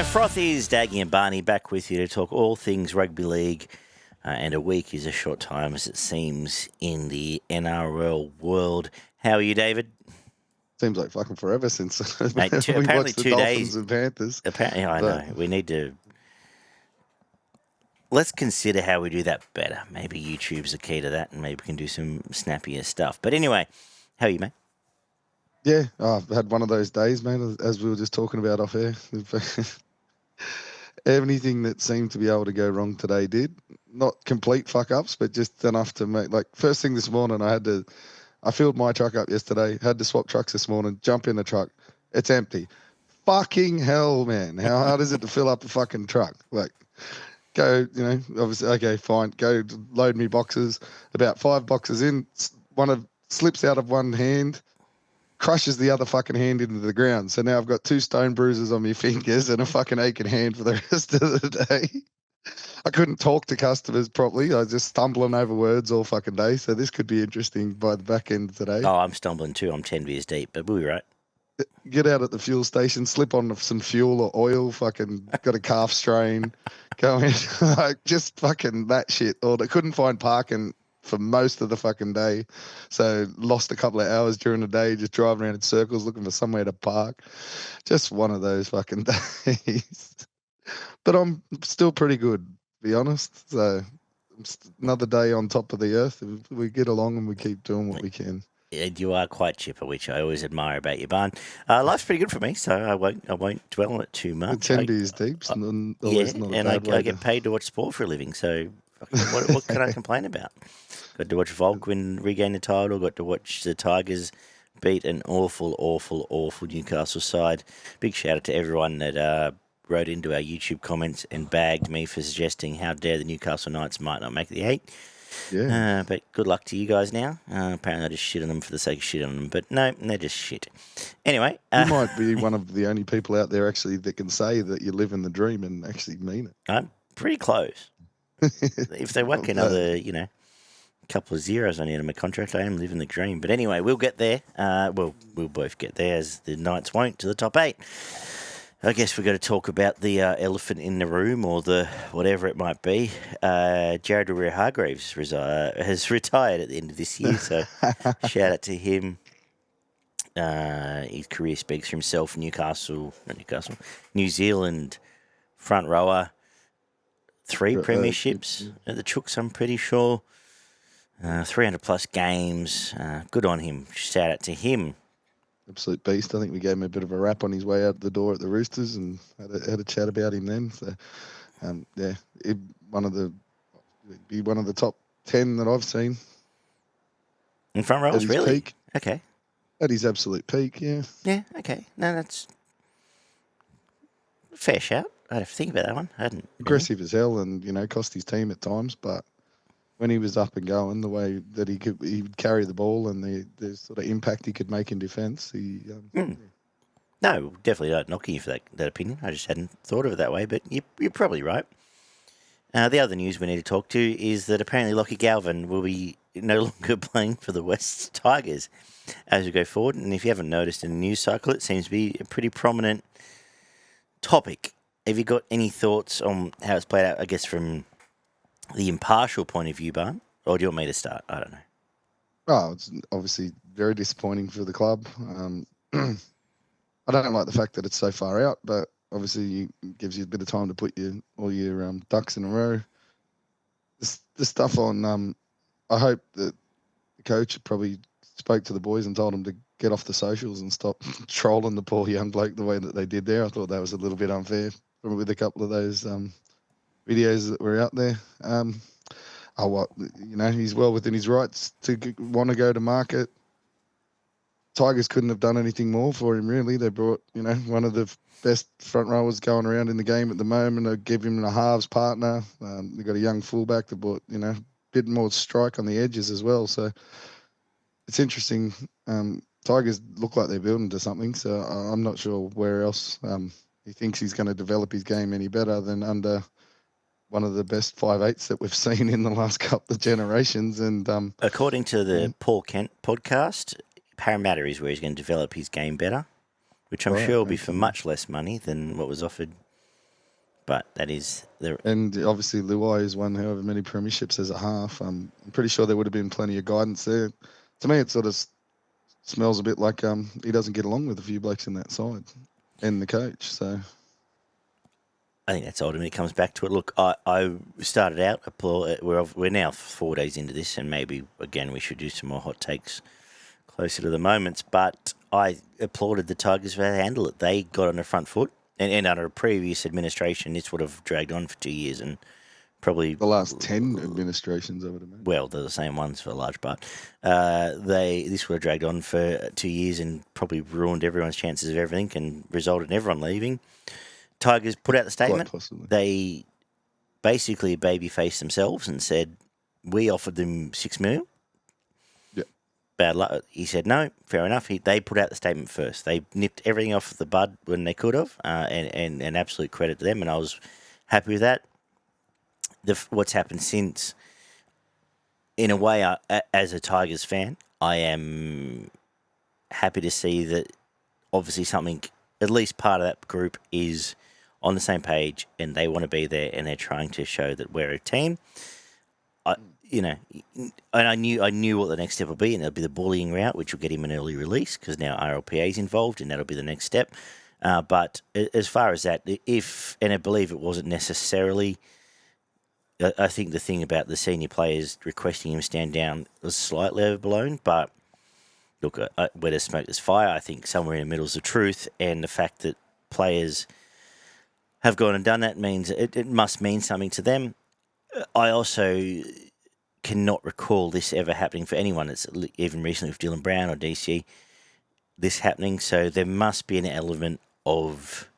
morning, Frothies, Daggy and Barney back with you to talk all things rugby league. And a week is a short time, as it seems, in the NRL world. How are you, David? Seems like fucking forever since Mate, we apparently watched the 2 Dolphins days. and Panthers. Apparently, I know. We need to... Let's consider how we do that better. Maybe YouTube's the key to that, and maybe we can do some snappier stuff. But anyway, how are you, mate? Yeah, I've had one of those days, man, as we were just talking about off air. Anything that seemed to be able to go wrong today did. Not complete fuck-ups, but just enough to make... Like, first thing this morning, I filled my truck up yesterday, had to swap trucks this morning, jump in the truck. It's empty. Fucking hell, man. How hard is it to fill up a fucking truck? Like, go, obviously, okay, fine. Go load me boxes. About 5 boxes in, slips out of one hand, crushes the other fucking hand into the ground. So now I've got 2 stone bruises on my fingers and a fucking aching hand for the rest of the day. I couldn't talk to customers properly. I was just stumbling over words all fucking day. So this could be interesting by the back end today. Oh, I'm stumbling too. I'm 10 beers deep, but we'll be right. Get out at the fuel station, slip on some fuel or oil, fucking got a calf strain, go in, like just fucking that shit. Or they couldn't find parking for most of the fucking day. So lost a couple of hours during the day just driving around in circles looking for somewhere to park. Just one of those fucking days. But I'm still pretty good, to be honest. So another day on top of the earth. We get along and we keep doing what we can. You are quite chipper, which I always admire about you, Barn. Life's pretty good for me, so I won't dwell on it too much. 10 beers deep. I get paid to watch sport for a living, so what can I complain about? Got to watch Volk regain the title, got to watch the Tigers beat an awful Newcastle side. Big shout out to everyone that wrote into our YouTube comments and bagged me for suggesting how dare the Newcastle Knights might not make the 8. Yeah. But good luck to you guys now. Apparently I just shit on them for the sake of shit on them. But no, they're just shit. Anyway. You might be one of the only people out there actually that can say that you live in the dream and actually mean it. I'm pretty close. If they whack another, couple of zeros on the end of my contract, I am living the dream. But anyway, we'll get there. We'll both get there, as the Knights won't, to the top 8. I guess we've got to talk about the elephant in the room, or the whatever it might be. Jared Waerea-Hargreaves has retired at the end of this year, so shout out to him. His career speaks for himself. New Zealand front rower, 3 premierships at the Chooks, I'm pretty sure. 300 plus games. Good on him. Shout out to him. Absolute beast. I think we gave him a bit of a rap on his way out the door at the Roosters and had a chat about him then. So, he'd be one of the top 10 that I've seen. In front rows, really? Peak. Okay. At his absolute peak, yeah. Yeah, okay. No, that's a fair shout. I'd have to think about that one. I hadn't. Aggressive as hell and, cost his team at times, but when he was up and going, the way that he would carry the ball and the sort of impact he could make in defence, No, definitely not knocking you for that opinion. I just hadn't thought of it that way, but you're probably right. The other news we need to talk to is that apparently Lockie Galvin will be no longer playing for the West Tigers as we go forward. And if you haven't noticed in the news cycle, it seems to be a pretty prominent topic. Have you got any thoughts on how it's played out, I guess, from the impartial point of view, Barn? Or do you want me to start? I don't know. Oh, it's obviously very disappointing for the club. I don't like the fact that it's so far out, but obviously it gives you a bit of time to put all your ducks in a row. The stuff on, I hope that the coach probably spoke to the boys and told them to get off the socials and stop trolling the poor young bloke the way that they did there. I thought that was a little bit unfair with a couple of those videos that were out there. He's well within his rights to want to go to market. Tigers couldn't have done anything more for him, really. They brought, one of the best front rowers going around in the game at the moment. They give him a halves partner. They've got a young fullback that brought, a bit more strike on the edges as well. So it's interesting. Tigers look like they're building to something, so I'm not sure where else he thinks he's going to develop his game any better than under one of the best 5'8" that we've seen in the last couple of generations. And according to the Paul Kent podcast, Parramatta is where he's going to develop his game better, which I'm sure will be for much less money than what was offered But that is the And obviously, Luai has won however many premierships as a half. I'm pretty sure there would have been plenty of guidance there. To me, it sort of smells a bit like he doesn't get along with a few blokes in that side and the coach. So I think that's ultimately comes back to it. Look, I started out, we're now 4 days into this, and maybe, again, we should do some more hot takes closer to the moments, but I applauded the Tigers for how they handled it. They got on the front foot, and under a previous administration, this would have dragged on for 2 years, and probably the last 10 administrations, I would imagine. well, they're the same ones for a large part. This would have dragged on for 2 years and probably ruined everyone's chances of everything and resulted in everyone leaving. Tigers put out the statement. Quite possibly. They basically baby-faced themselves and said, we offered them $6 million. Yeah. Bad luck. He said, no, fair enough. They put out the statement first. They nipped everything off the bud when they could have, and absolute credit to them, and I was happy with that. What's happened since, in a way, as a Tigers fan, I am happy to see that obviously something, at least part of that group is on the same page and they want to be there and they're trying to show that we're a team. And I knew what the next step will be, and it'll be the bullying route, which will get him an early release because now RLPA is involved and that'll be the next step. But as far as that, and I believe it wasn't necessarily, I think the thing about the senior players requesting him stand down was slightly overblown, but look, where there's smoke, there's fire. I think somewhere in the middle is the truth, and the fact that players have gone and done that means it must mean something to them. I also cannot recall this ever happening for anyone. It's even recently with Dylan Brown or DC, this happening. So there must be an element of,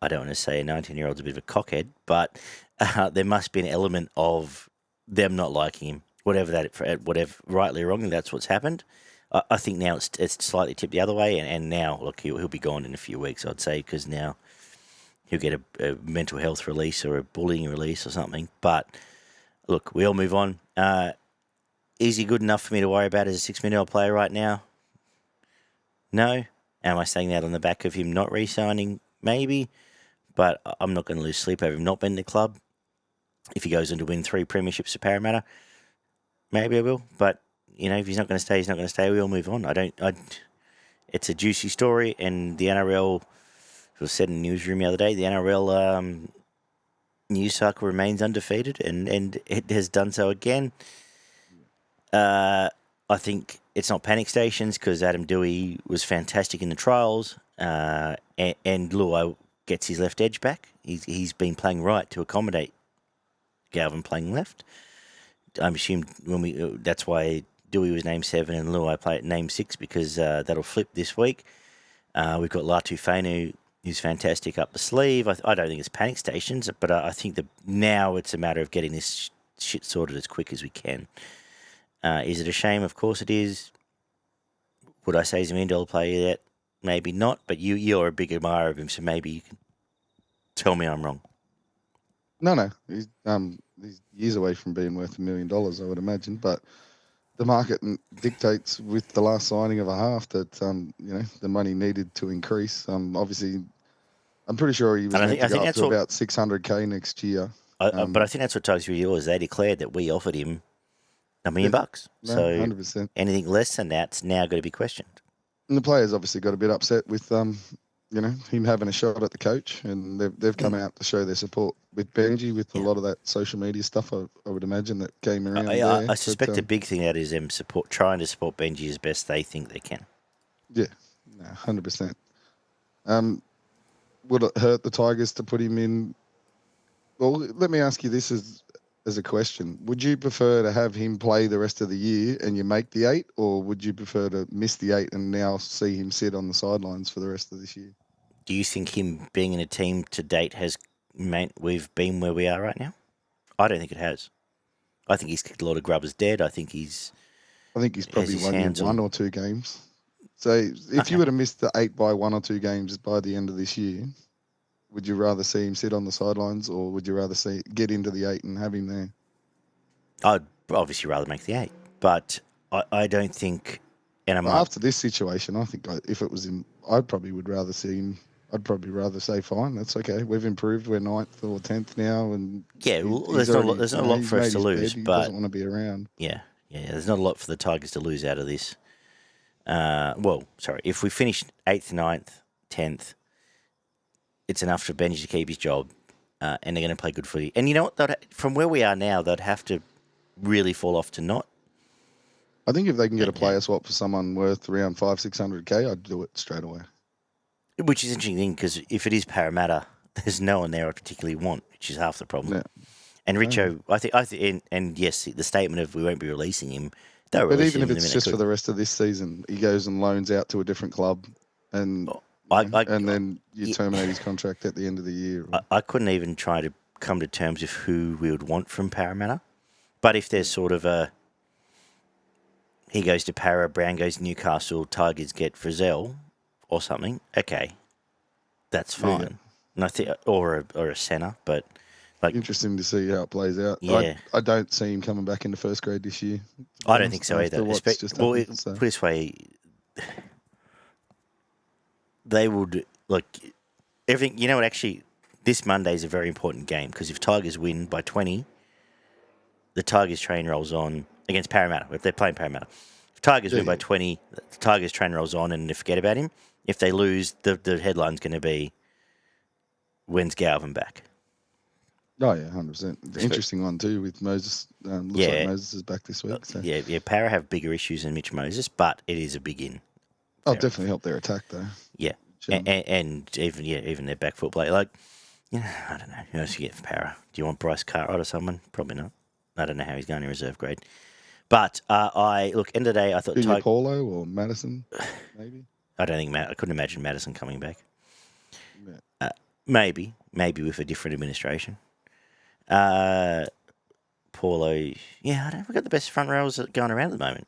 I don't want to say a 19-year-old's a bit of a cockhead, but there must be an element of them not liking him. Whatever, rightly or wrongly, that's what's happened. I think now it's slightly tipped the other way, and now, look, he'll be gone in a few weeks, I'd say, because now he'll get a mental health release or a bullying release or something. But, look, we all move on. Is he good enough for me to worry about as a $6 million player right now? No. Am I saying that on the back of him not re-signing? Maybe. But I'm not going to lose sleep over him not being in the club. If he goes on to win 3 premierships for Parramatta, maybe I will. But if he's not going to stay, he's not going to stay. We all move on. It's a juicy story, and the NRL, it was said in the newsroom the other day, the NRL news cycle remains undefeated, and it has done so again. I think it's not panic stations because Adam Dewey was fantastic in the trials, and Luai gets his left edge back. He's been playing right to accommodate Galvin playing left. I'm assuming that's why Dewey was named 7 and Luai named 6 because that'll flip this week. We've got Latu Fainu, who's fantastic up the sleeve. I don't think it's panic stations, but I think that now it's a matter of getting this shit sorted as quick as we can. Is it a shame? Of course it is. Would I say he's a $1 million player yet? Maybe not, but you're a big admirer of him, so maybe you can tell me I'm wrong. No. He's years away from being worth $1 million, I would imagine. But the market dictates with the last signing of a half that the money needed to increase. Obviously, I'm pretty sure he was meant to go up to about $600K next year. But I think that's what Tigers Review was. They declared that we offered him $1 million. No, so 100%. Anything less than that's now going to be questioned. And the players obviously got a bit upset with him having a shot at the coach, and they've come out to show their support with Benji with a lot of that social media stuff. I would imagine that came around. I suspect the big thing that is them trying to support Benji as best they think they can. Yeah, 100%. Would it hurt the Tigers to put him in? Well, let me ask you this as a question. Would you prefer to have him play the rest of the year and you make the 8, or would you prefer to miss the 8 and now see him sit on the sidelines for the rest of this year? Do you think him being in a team to date has meant we've been where we are right now? I don't think it has. I think he's kicked a lot of grubbers dead. I think he's probably won 1 or 2 games. So if you were to miss the 8 by 1 or 2 games by the end of this year, would you rather see him sit on the sidelines, or would you rather get into the 8 and have him there? I'd obviously rather make the 8, but I don't think. And after this situation, I think if it was him, I probably would rather see him I'd probably rather say fine. That's okay. We've improved. We're 9th or 10th now, and Yeah, well, he's already there's not a lot he's for us made to his lose, bed. He but doesn't want to be around. yeah, there's not a lot for the Tigers to lose out of this. If we finish 8th, 9th, 10th, it's enough for Benji to keep his job, and they're going to play good footy. And you know what? From where we are now, they'd have to really fall off to not. I think if they can get a Yeah. player swap for someone worth around 500-600K, I'd do it straight away. Which is an interesting thing because if it is Parramatta, there's no one there I particularly want, which is half the problem. Yeah. And Richo, I think, and yes, the statement of we won't be releasing him. But even if it's just for the rest of this season, he goes and loans out to a different club, and then you terminate his contract at the end of the year. I couldn't even try to come to terms with who we would want from Parramatta. But if there's sort of he goes to Para, Brown goes to Newcastle, Tigers get Frizzell or something, okay, that's fine. Yeah. And I think, or a centre, but like interesting to see how it plays out. Yeah. I don't see him coming back into first grade this year. I don't think so either. Put it this way, they would everything. You know what? Actually, this Monday is a very important game because if Tigers win by 20, the Tigers train rolls on against Parramatta. If they're playing Parramatta, if Tigers win by 20, the Tigers train rolls on and they forget about him. If they lose, the headline's going to be, when's Galvin back? Oh, yeah, 100%. Interesting one, too, with Moses. Looks like Moses is back this week. So. Yeah, Para have bigger issues than Mitch Moses, but it is a big in. I'll definitely help their attack, though. Yeah, and even their back foot play. I don't know. Who else you get for Para? Do you want Bryce Cartwright or someone? Probably not. I don't know how he's going in reserve grade. But end of the day, I thought Paulo or Madison, maybe? I don't think I couldn't imagine Madison coming back. Yeah. Maybe with a different administration. Paulo, we've got the best front rows going around at the moment.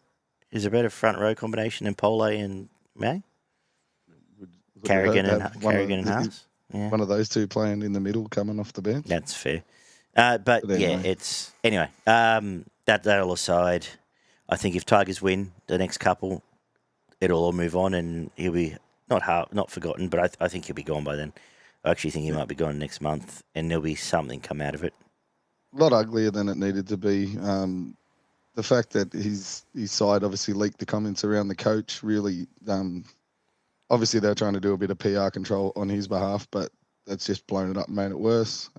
Is there a better front row combination than Paulo and May? Carrigan and Haas? Yeah. One of those two playing in the middle coming off the bench. That's fair. But anyway. It's... Anyway, that all aside, I think if Tigers win the next couple, it'll all move on and he'll be not forgotten, but I think he'll be gone by then. I actually think he might be gone next month and there'll be something come out of it. A lot uglier than it needed to be. The fact that his side obviously leaked the comments around the coach really... obviously, they're trying to do a bit of PR control on his behalf, but that's just blown it up and made it worse.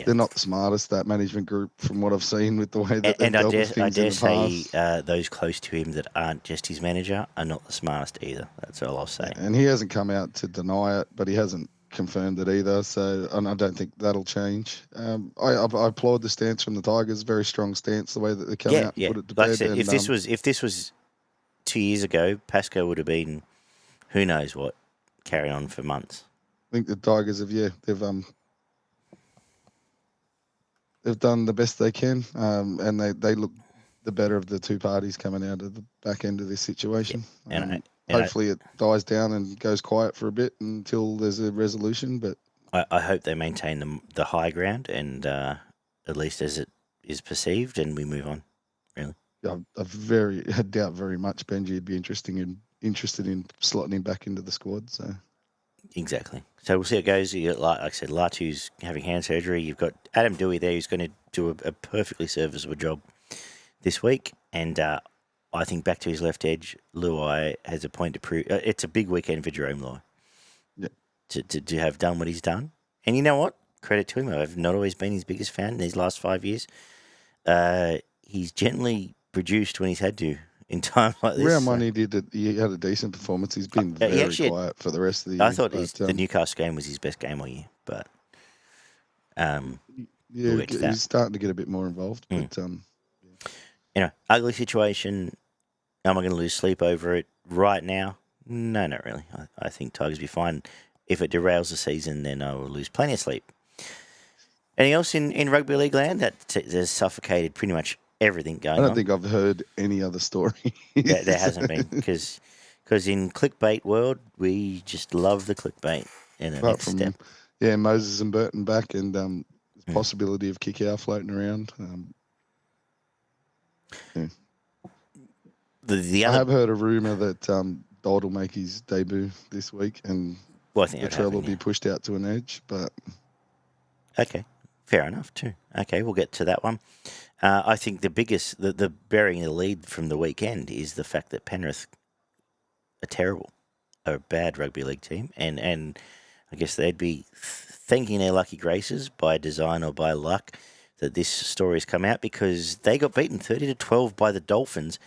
They're not the smartest, that management group, from what I've seen with the way that they've dealt with things in the past. I dare say those close to him that aren't just his manager are not the smartest either. That's all I'll say. And he hasn't come out to deny it, but he hasn't confirmed it either. So, and I don't think that'll change. I applaud the stance from the Tigers. Very strong stance, the way that they come out and put it to bed. I said, if this was 2 years ago, Pascoe would have been who knows what, carrying on for months. I think the Tigers have they've done the best they can, and they look the better of the two parties coming out of the back end of this situation. Yeah. Hopefully it dies down and goes quiet for a bit until there's a resolution. But I hope they maintain the high ground and at least as it is perceived, and we move on. Really, I doubt very much Benji would be interested in slotting him back into the squad. So exactly. So we'll see how it goes. Like I said, Latu's having hand surgery. You've got Adam Dewey there, who's going to do a perfectly serviceable job this week, and I think back to his left edge, Luai has a point to prove. It's a big weekend for Jerome Luai. Yeah. To have done what he's done. And you know what? Credit to him. I've not always been his biggest fan in these last 5 years. He's gently produced when he's had to in times like this. Round one, he had a decent performance. He's been very quiet for the rest of the year. I thought the Newcastle game was his best game all year, but he's starting to get a bit more involved. But anyway, ugly situation. Am I going to lose sleep over it right now? No, not really. I think Tigers will be fine. If it derails the season, then I will lose plenty of sleep. Anything else in rugby league land that has suffocated pretty much everything going on? I don't think I've heard any other story. There hasn't been, because in clickbait world, we just love the clickbait. And the next step. Yeah, Moses and Burton back, and the possibility of kick-out floating around. I have heard a rumour that Dodd will make his debut this week, and Well, I think Latrell will be pushed out to an edge. But okay, fair enough too. Okay, we'll get to that one. I think the biggest, the burying the lead from the weekend is the fact that Penrith are terrible, are a bad rugby league team, and I guess they'd be thanking their lucky graces by design or by luck that this story has come out, because they got beaten 30-12 by the Dolphins,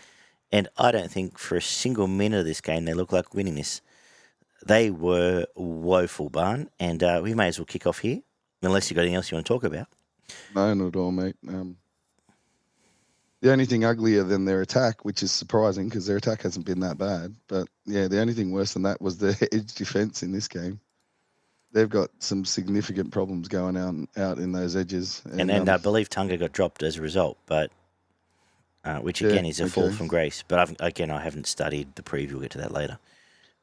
and I don't think for a single minute of this game they look like winning this. They were woeful, Barn, and we may as well kick off here, unless you've got anything else you want to talk about. no, not at all, mate. The only thing uglier than their attack, which is surprising because their attack hasn't been that bad, but yeah, the only thing worse than that was their edge defense in this game. They've got some significant problems going out in those edges. And I believe Tunga got dropped as a result, but which again is a fall from grace. But I haven't studied the preview. We'll get to that later.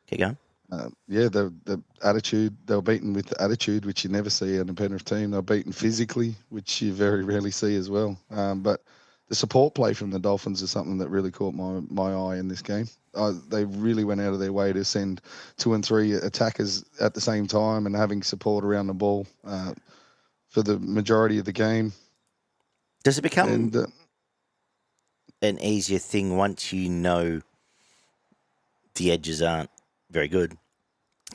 Keep going. The attitude, they were beaten with the attitude, which you never see in a Penrith team. They were beaten physically, which you very rarely see as well. But the support play from the Dolphins is something that really caught my eye in this game. They really went out of their way to send 2 and 3 attackers at the same time and having support around the ball for the majority of the game. Does it become an easier thing once you know the edges aren't very good?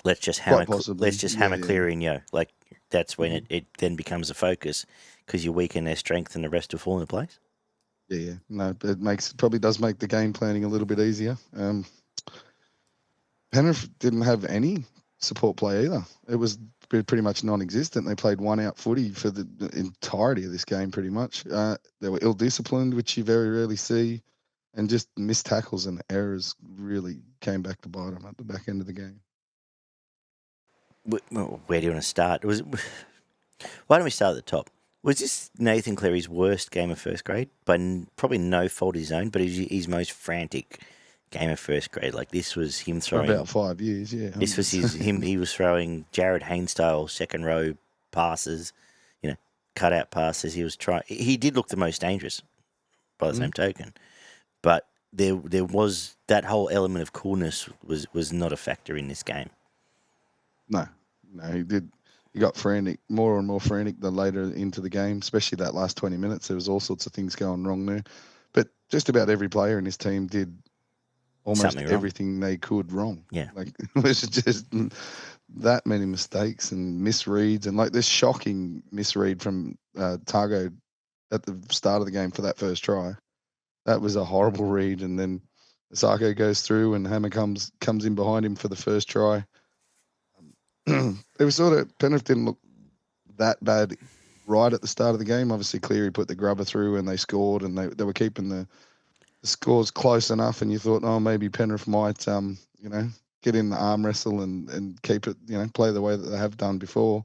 Let's just hammer Cleary and Yo. Like, that's when it then becomes a focus, because you weaken their strength and the rest will fall into place. Yeah. No, it probably does make the game planning a little bit easier. Penrith didn't have any support play either. It was pretty much non-existent. They played one-out footy for the entirety of this game, pretty much. They were ill-disciplined, which you very rarely see, and just missed tackles and errors really came back to bite them at the back end of the game. Where do you want to start? Why don't we start at the top? Was this Nathan Cleary's worst game of first grade? By probably no fault of his own, but his most frantic game of first grade. Like, this was him throwing... For about 5 years, yeah. 100%. This was him. He was throwing Jared Hayne-style second row passes, cutout passes. He did look the most dangerous by the same token. But there was that whole element of coolness was not a factor in this game. No, he did. He got frantic, more and more frantic the later into the game, especially that last 20 minutes. There was all sorts of things going wrong there. But just about every player in his team did almost everything they could wrong. Yeah. Like, it was just that many mistakes and misreads, and like this shocking misread from Targo at the start of the game for that first try. That was a horrible read. And then Sarko goes through and Hammer comes in behind him for the first try. It was sort of, Penrith didn't look that bad right at the start of the game. Obviously, Cleary put the grubber through and they scored, and they were keeping the scores close enough, and you thought, oh, maybe Penrith might, get in the arm wrestle and keep it, play the way that they have done before.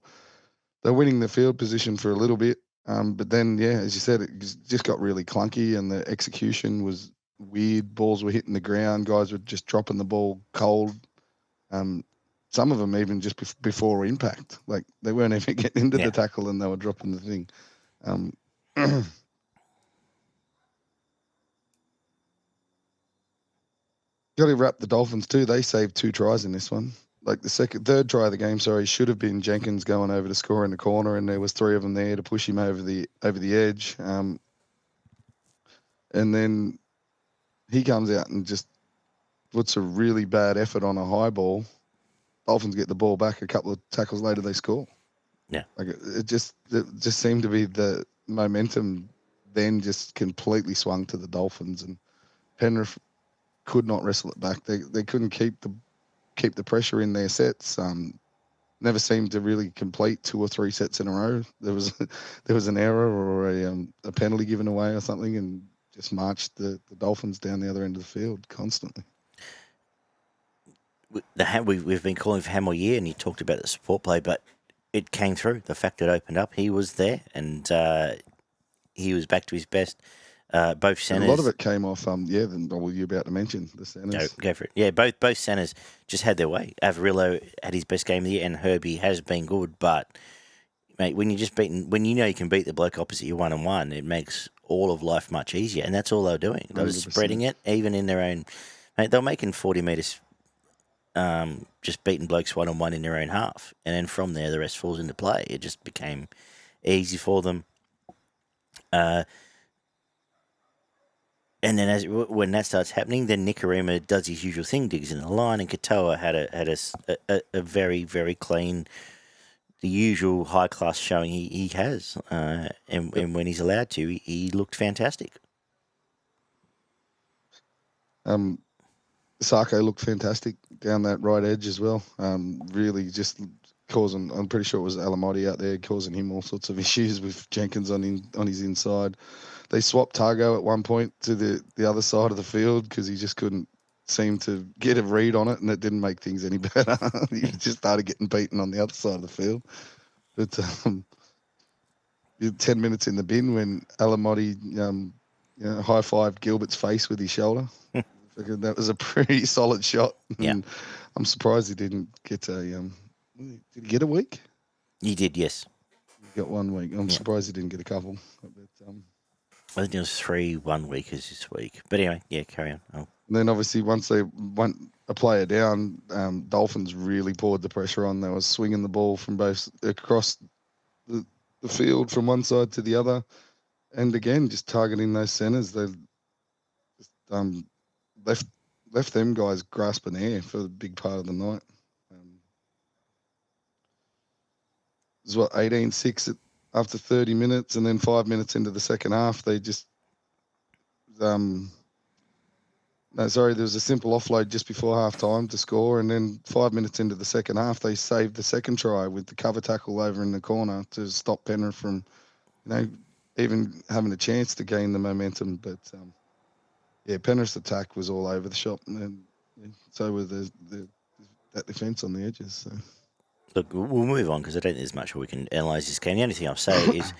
They're winning the field position for a little bit, but then, as you said, it just got really clunky, and the execution was weird. Balls were hitting the ground. Guys were just dropping the ball cold. Some of them even just before impact. Like, they weren't even getting into the tackle and they were dropping the thing. Got to wrap the Dolphins too. They saved 2 tries in this one. Like, the third try of the game, should have been Jenkins going over to score in the corner, and there was 3 of them there to push him over the edge. And then he comes out and just puts a really bad effort on a high ball. Dolphins get the ball back. A couple of tackles later, they score. Yeah, like it just seemed to be the momentum then just completely swung to the Dolphins, and Penrith could not wrestle it back. They couldn't keep the pressure in their sets. Never seemed to really complete 2 or 3 sets in a row. There was an error or a penalty given away or something, and just marched the Dolphins down the other end of the field constantly. We've been calling for Ham all year, and you talked about the support play, but it came through. The fact it opened up, he was there, and he was back to his best. Both centers. And a lot of it came off. You're about to mention the centers. Go for it. Yeah, both centers just had their way. Avarillo had his best game of the year, and Herbie has been good. But mate, when you know you can beat the bloke opposite you 1-on-1, it makes all of life much easier. And that's all they were doing. They were spreading it, even in their own. Mate, they were making 40 meters just beating blokes one-on-one in their own half. And then from there, the rest falls into play. It just became easy for them. And then when that starts happening, then Nikorima does his usual thing, digs in the line, and Katoa had a very, very clean, the usual high-class showing he has. And when he's allowed to, he looked fantastic. Sako looked fantastic down that right edge as well. Really just causing, I'm pretty sure it was Alamotti out there causing him all sorts of issues with Jenkins on his inside. They swapped Targo at one point to the other side of the field because he just couldn't seem to get a read on it, and it didn't make things any better. He just started getting beaten on the other side of the field. But 10 minutes in the bin when Alamotti high-fived Gilbert's face with his shoulder. That was a pretty solid shot. Yeah. And I'm surprised he didn't get a did he get a week? He did, yes. He got 1 week. I'm surprised he didn't get a couple. But, I think there was 3 1-weekers this week. But anyway, yeah, carry on. And then obviously once they went a player down, Dolphins really poured the pressure on. They were swinging the ball from both across the field from one side to the other, and again just targeting those centres. They just, left them guys grasping air for a big part of the night. It was 18-6 after 30 minutes, and then 5 minutes into the second half, they just there was a simple offload just before half time to score, and then 5 minutes into the second half, they saved the second try with the cover tackle over in the corner to stop Penrith from, even having a chance to gain the momentum. But Penrith's attack was all over the shop, and so were that defence on the edges. So. Look, we'll move on because I don't think there's much we can analyse this game. The only thing I'll say is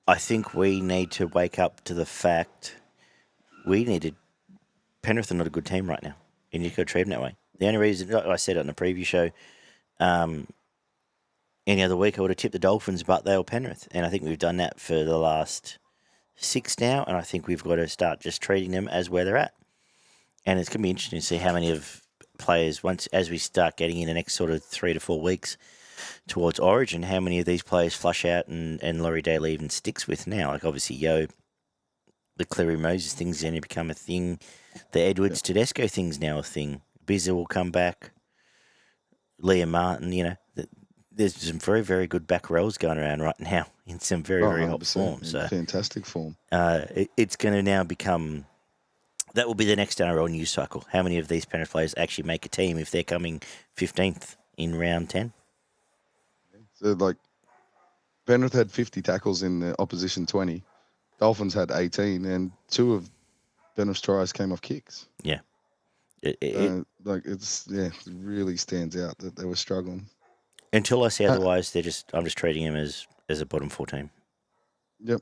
I think we need to wake up to the fact Penrith are not a good team right now. You need to go treat them that way. The only reason, I said it on the preview show, any other week I would have tipped the Dolphins, but they were Penrith. And I think we've done that for the last 6 now, and I think we've got to start just treating them as where they're at. And it's going to be interesting to see how many of players, as we start getting in the next sort of 3 to 4 weeks towards Origin, how many of these players flush out and Laurie Daly even sticks with now. Like obviously the Cleary Moses thing's going to become a thing. The Edwards Tedesco thing's now a thing. Bizza will come back. Liam Martin, there's some very, very good back rows going around right now in some very, very hot form. So fantastic form. It's going to now become... That will be the next NRL news cycle. How many of these Penrith players actually make a team if they're coming 15th in round 10? So, Penrith had 50 tackles in the opposition 20. Dolphins had 18, and 2 of Penrith's tries came off kicks. Yeah. It really stands out that they were struggling. Until I see otherwise, I'm just treating him as a bottom 4 team. Yep.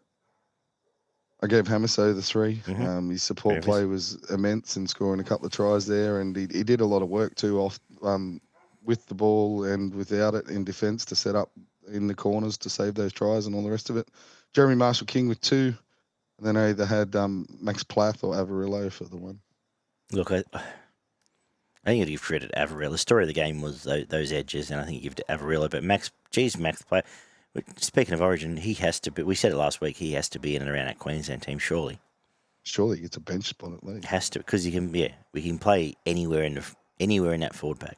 I gave Hamiso the 3. Mm-hmm. His support play was immense in scoring a couple of tries there, and he did a lot of work too with the ball and without it in defence to set up in the corners to save those tries and all the rest of it. Jeremy Marshall-King with 2, and then I either had Max Plath or Avarillo for the 1. Look, I think you'd give credit to Avarillo. The story of the game was those edges, and I think you give it to Avarillo. But Max Plath. Speaking of Origin, he has to be. We said it last week. He has to be in and around that Queensland team. Surely he gets a bench spot at least. Has to, because he can. Yeah, we can play anywhere in that forward pack.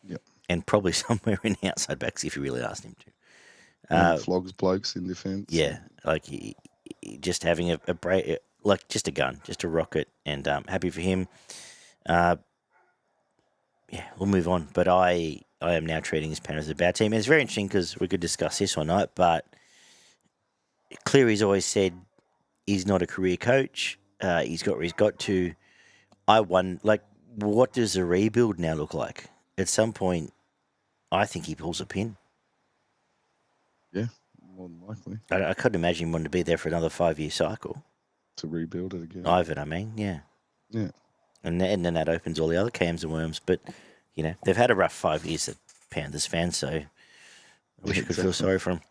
Yep. And probably somewhere in the outside backs if you really asked him to. Flogs blokes in defence. Yeah, like he just having a break, like just a gun, just a rocket, and happy for him. We'll move on. But I am now treating this Penrith as a bad team. And it's very interesting because we could discuss this or not, but Cleary's always said he's not a career coach. He's got where he's got to. What does a rebuild now look like? At some point, I think he pulls a pin. Yeah, more than likely. I couldn't imagine him wanting to be there for another 5-year cycle. To rebuild it again. Yeah. Yeah. And then that opens all the other cans and worms. But, they've had a rough 5 years, the Panthers fans, so I wish I could feel sorry for them.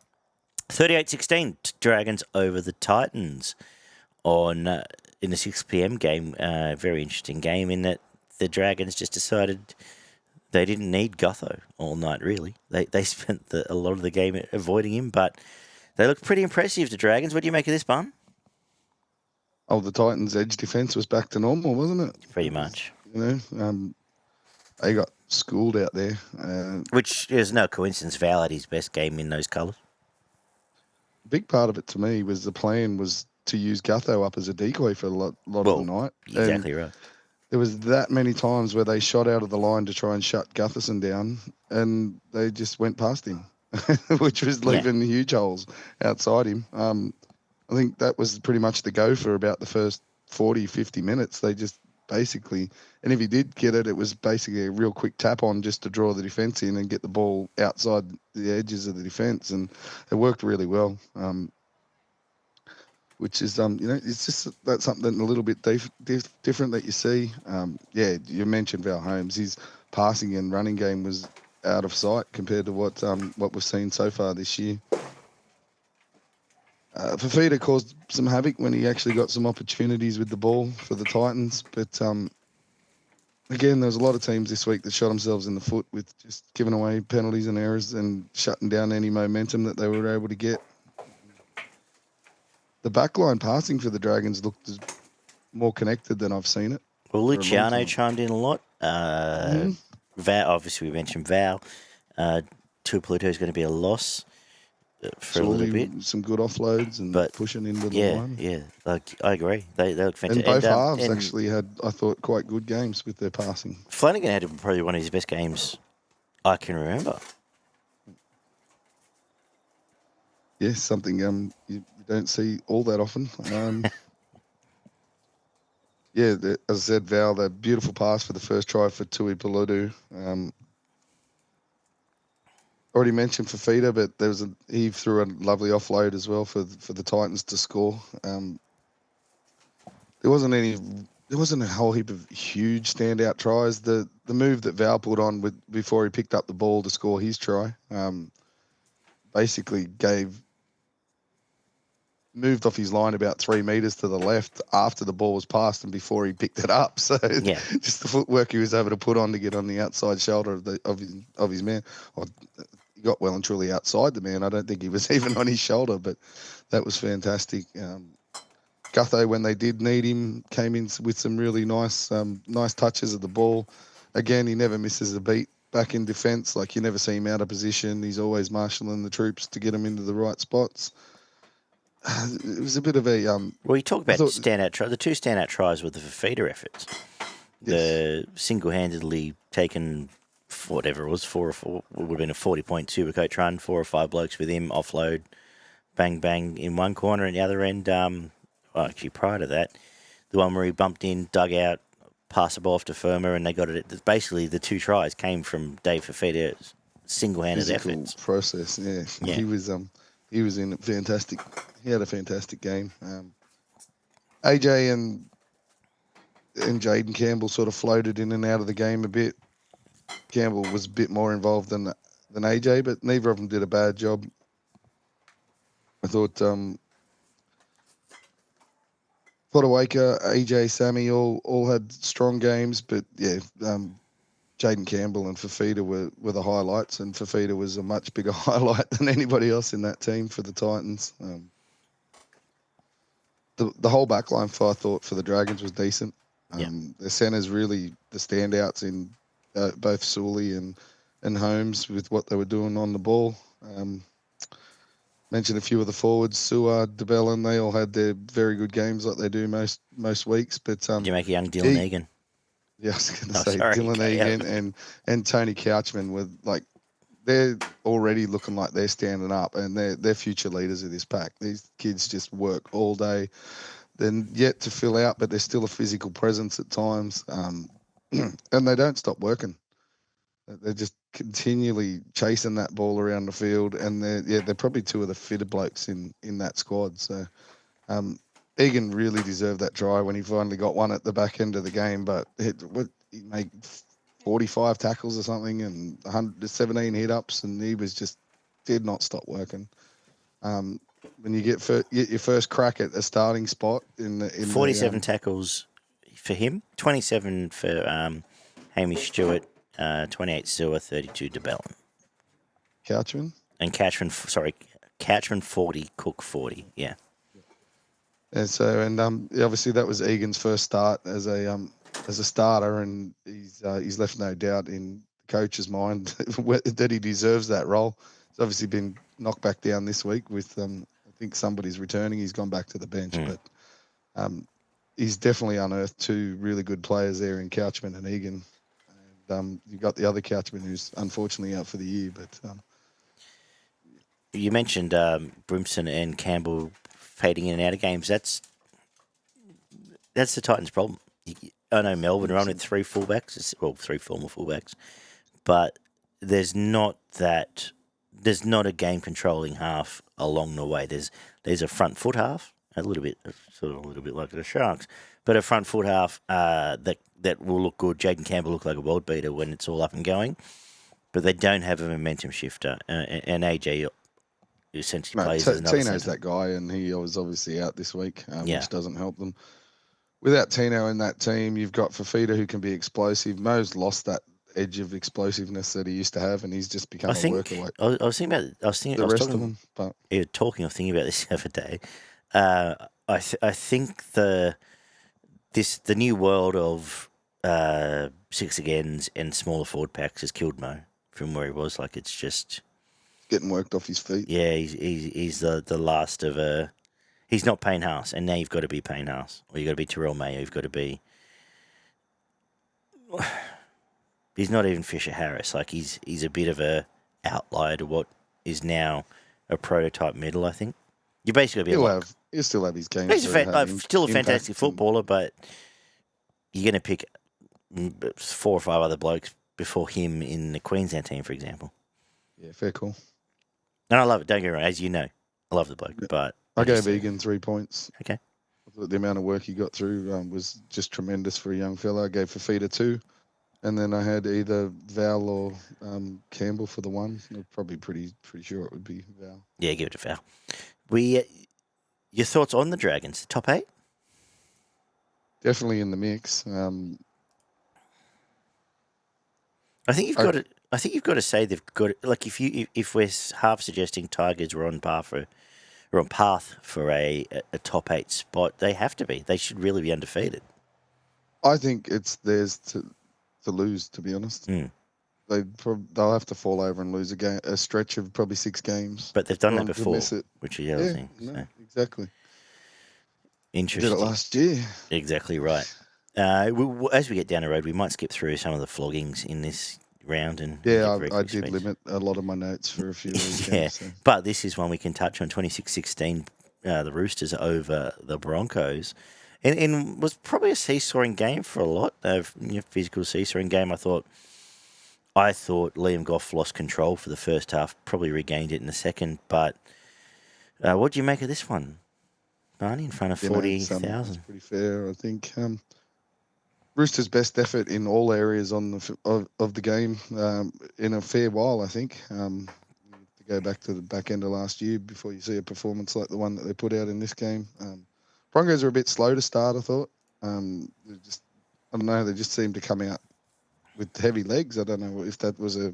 38-16, Dragons over the Titans in the 6 p.m. game. Very interesting game in that the Dragons just decided They didn't need Gutho all night, really. They spent a lot of the game avoiding him, but they looked pretty impressive, the Dragons. What do you make of this, Bun? Oh, the Titans' edge defense was back to normal, wasn't it? Pretty much. They got schooled out there. Which is no coincidence. Val had his best game in those colours. Big part of it to me was the plan was to use Gutho up as a decoy for a lot of the night. Exactly right. There was that many times where they shot out of the line to try and shut Gutherson down, and they just went past him, which was leaving huge holes outside him. I think that was pretty much the go for about the first 40, 50 minutes. They just basically, and if he did get it, it was basically a real quick tap on just to draw the defence in and get the ball outside the edges of the defence, and it worked really well. Which is, it's just that's something a little bit different that you see. You mentioned Val Holmes. His passing and running game was out of sight compared to what we've seen so far this year. Fafita caused some havoc when he actually got some opportunities with the ball for the Titans. But, again, there's a lot of teams this week that shot themselves in the foot with just giving away penalties and errors and shutting down any momentum that they were able to get. The backline passing for the Dragons looked more connected than I've seen it. Well, Luciano chimed in a lot. Val, obviously, we mentioned Val. Tuipulotu is going to be a loss for a little bit. Some good offloads and pushing into the line. Yeah, I agree. They look fantastic. And both halves actually had, I thought, quite good games with their passing. Flanagan had probably one of his best games I can remember. Yes, something you don't see all that often. As I said, Val, that beautiful pass for the first try for Tuipulotu. Already mentioned Fafita, but he threw a lovely offload as well for the Titans to score. There wasn't a whole heap of huge standout tries. The move that Val put on before he picked up the ball to score his try, basically moved off his line about 3 meters to the left after the ball was passed and before he picked it up. So just the footwork he was able to put on to get on the outside shoulder of his man. He got well and truly outside the man. I don't think he was even on his shoulder, but that was fantastic. Gutho, when they did need him, came in with some really nice touches of the ball. Again, he never misses a beat back in defence. Like, you never see him out of position. He's always marshalling the troops to get him into the right spots. It was a bit of a... well, you talk about standout tries. The two standout tries were the Fafita efforts. The single-handedly taken, whatever it was, 4 or 4, would have been a 40-point Supercoach run, 4 or 5 blokes with him, offload, bang, bang in one corner and the other end. Actually, prior to that, the one where he bumped in, dug out, passed the ball off to Firma, and they got it. Basically, the 2 tries came from Dave Fafita's single-handed efforts. Process, yeah. He was in fantastic. He had a fantastic game. AJ and Jaden Campbell sort of floated in and out of the game a bit. Campbell was a bit more involved than AJ, but neither of them did a bad job. I thought Fodawaker, AJ, Sammy all had strong games, but Jaden Campbell and Fafita were the highlights, and Fafita was a much bigger highlight than anybody else in that team for the Titans. The whole backline I thought for the Dragons was decent. The centers really the standouts in both Sully and Holmes with what they were doing on the ball. Mentioned a few of the forwards, Suard, DeBellin, they all had their very good games like they do most weeks. But did you make a young Dylan Egan? Yeah, I was going to say Dylan Egan and Tony Couchman were like, they're already looking like they're standing up and they're future leaders of this pack. These kids just work all day. They're yet to fill out, but they're still a physical presence at times. And they don't stop working. They're just continually chasing that ball around the field, and they're probably 2 of the fitter blokes in that squad. So Egan really deserved that try when he finally got one at the back end of the game, but he made 45 tackles or something and 117 hit-ups, and he did not stop working. When you get your first crack at a starting spot in 47 tackles for him, 27 for Hamish Stewart, 28 Sewer, 32 DeBellin. Couchman. And Couchman 40, Cook 40. Yeah. And so, obviously that was Egan's first start as a starter, and he's left no doubt in the coach's mind that he deserves that role. He's obviously been knocked back down this week with I think somebody's returning. He's gone back to the bench, but he's definitely unearthed two really good players there in Couchman and Egan. And you've got the other Couchman who's unfortunately out for the year, but. You mentioned Brimson and Campbell fading in and out of games. That's the Titans' problem. I know Melbourne are on with three fullbacks, three former fullbacks, but there's not a game controlling half along the way. There's a front foot half, a little bit like the Sharks, but a front foot half that will look good. Jaden Campbell look like a world beater when it's all up and going, but they don't have a momentum shifter, and AJ essentially plays as another Tino's centre. that guy, and he was obviously out this week, which doesn't help them. Without Tino in that team, you've got Fafita who can be explosive. Mo's lost that edge of explosiveness that he used to have, and he's just become a worker like I was thinking about. I was rest of them. But thinking about this the other day. I think the new world of six agains and smaller forward packs has killed Mo from where he was. Like it's just getting worked off his feet. Yeah, he's the last of a. He's not Payne Haas, and now you've got to be Payne Haas, or you've got to be Terrell Mayo. You've got to be. He's not even Fisher Harris. Like he's a bit of a outlier to what is now a prototype middle. I think you basically he'll still have his games. He's still a fantastic footballer, but you're going to pick 4 or 5 other blokes before him in the Queensland team, for example. Yeah, fair call. And I love it. Don't get me wrong, as you know, I love the bloke, but I gave Egan 3 points. Okay. I thought the amount of work he got through was just tremendous for a young fella. I gave Fafita 2, and then I had either Val or Campbell for the 1. I'm probably pretty sure it would be Val. Yeah, give it to Val. Your thoughts on the Dragons? Top 8? Definitely in the mix. I think you've got to say they've got, like, if we're half suggesting Tigers were on path for a top 8 spot, they have to be. They should really be undefeated. I think it's theirs to lose, to be honest. They'll have to fall over and lose a stretch of probably 6 games. But they've done that before, which is the other thing. No, exactly. Interesting. Did it last year. Exactly right. As we get down the road, we might skip through some of the floggings in this round. I did limit a lot of my notes for a few weekends. So. But this is one we can touch on. 26-16, the Roosters over the Broncos. And was probably a seesawing game for a lot. Physical seesawing game. I thought Liam Goff lost control for the first half, probably regained it in the second. But what do you make of this one, Barney, in front of 40,000? That's pretty fair, I think. Roosters' best effort in all areas of the game in a fair while, I think. To go back to the back end of last year before you see a performance like the one that they put out in this game. Broncos are a bit slow to start, I thought. I don't know, they just seemed to come out with heavy legs. I don't know if that was a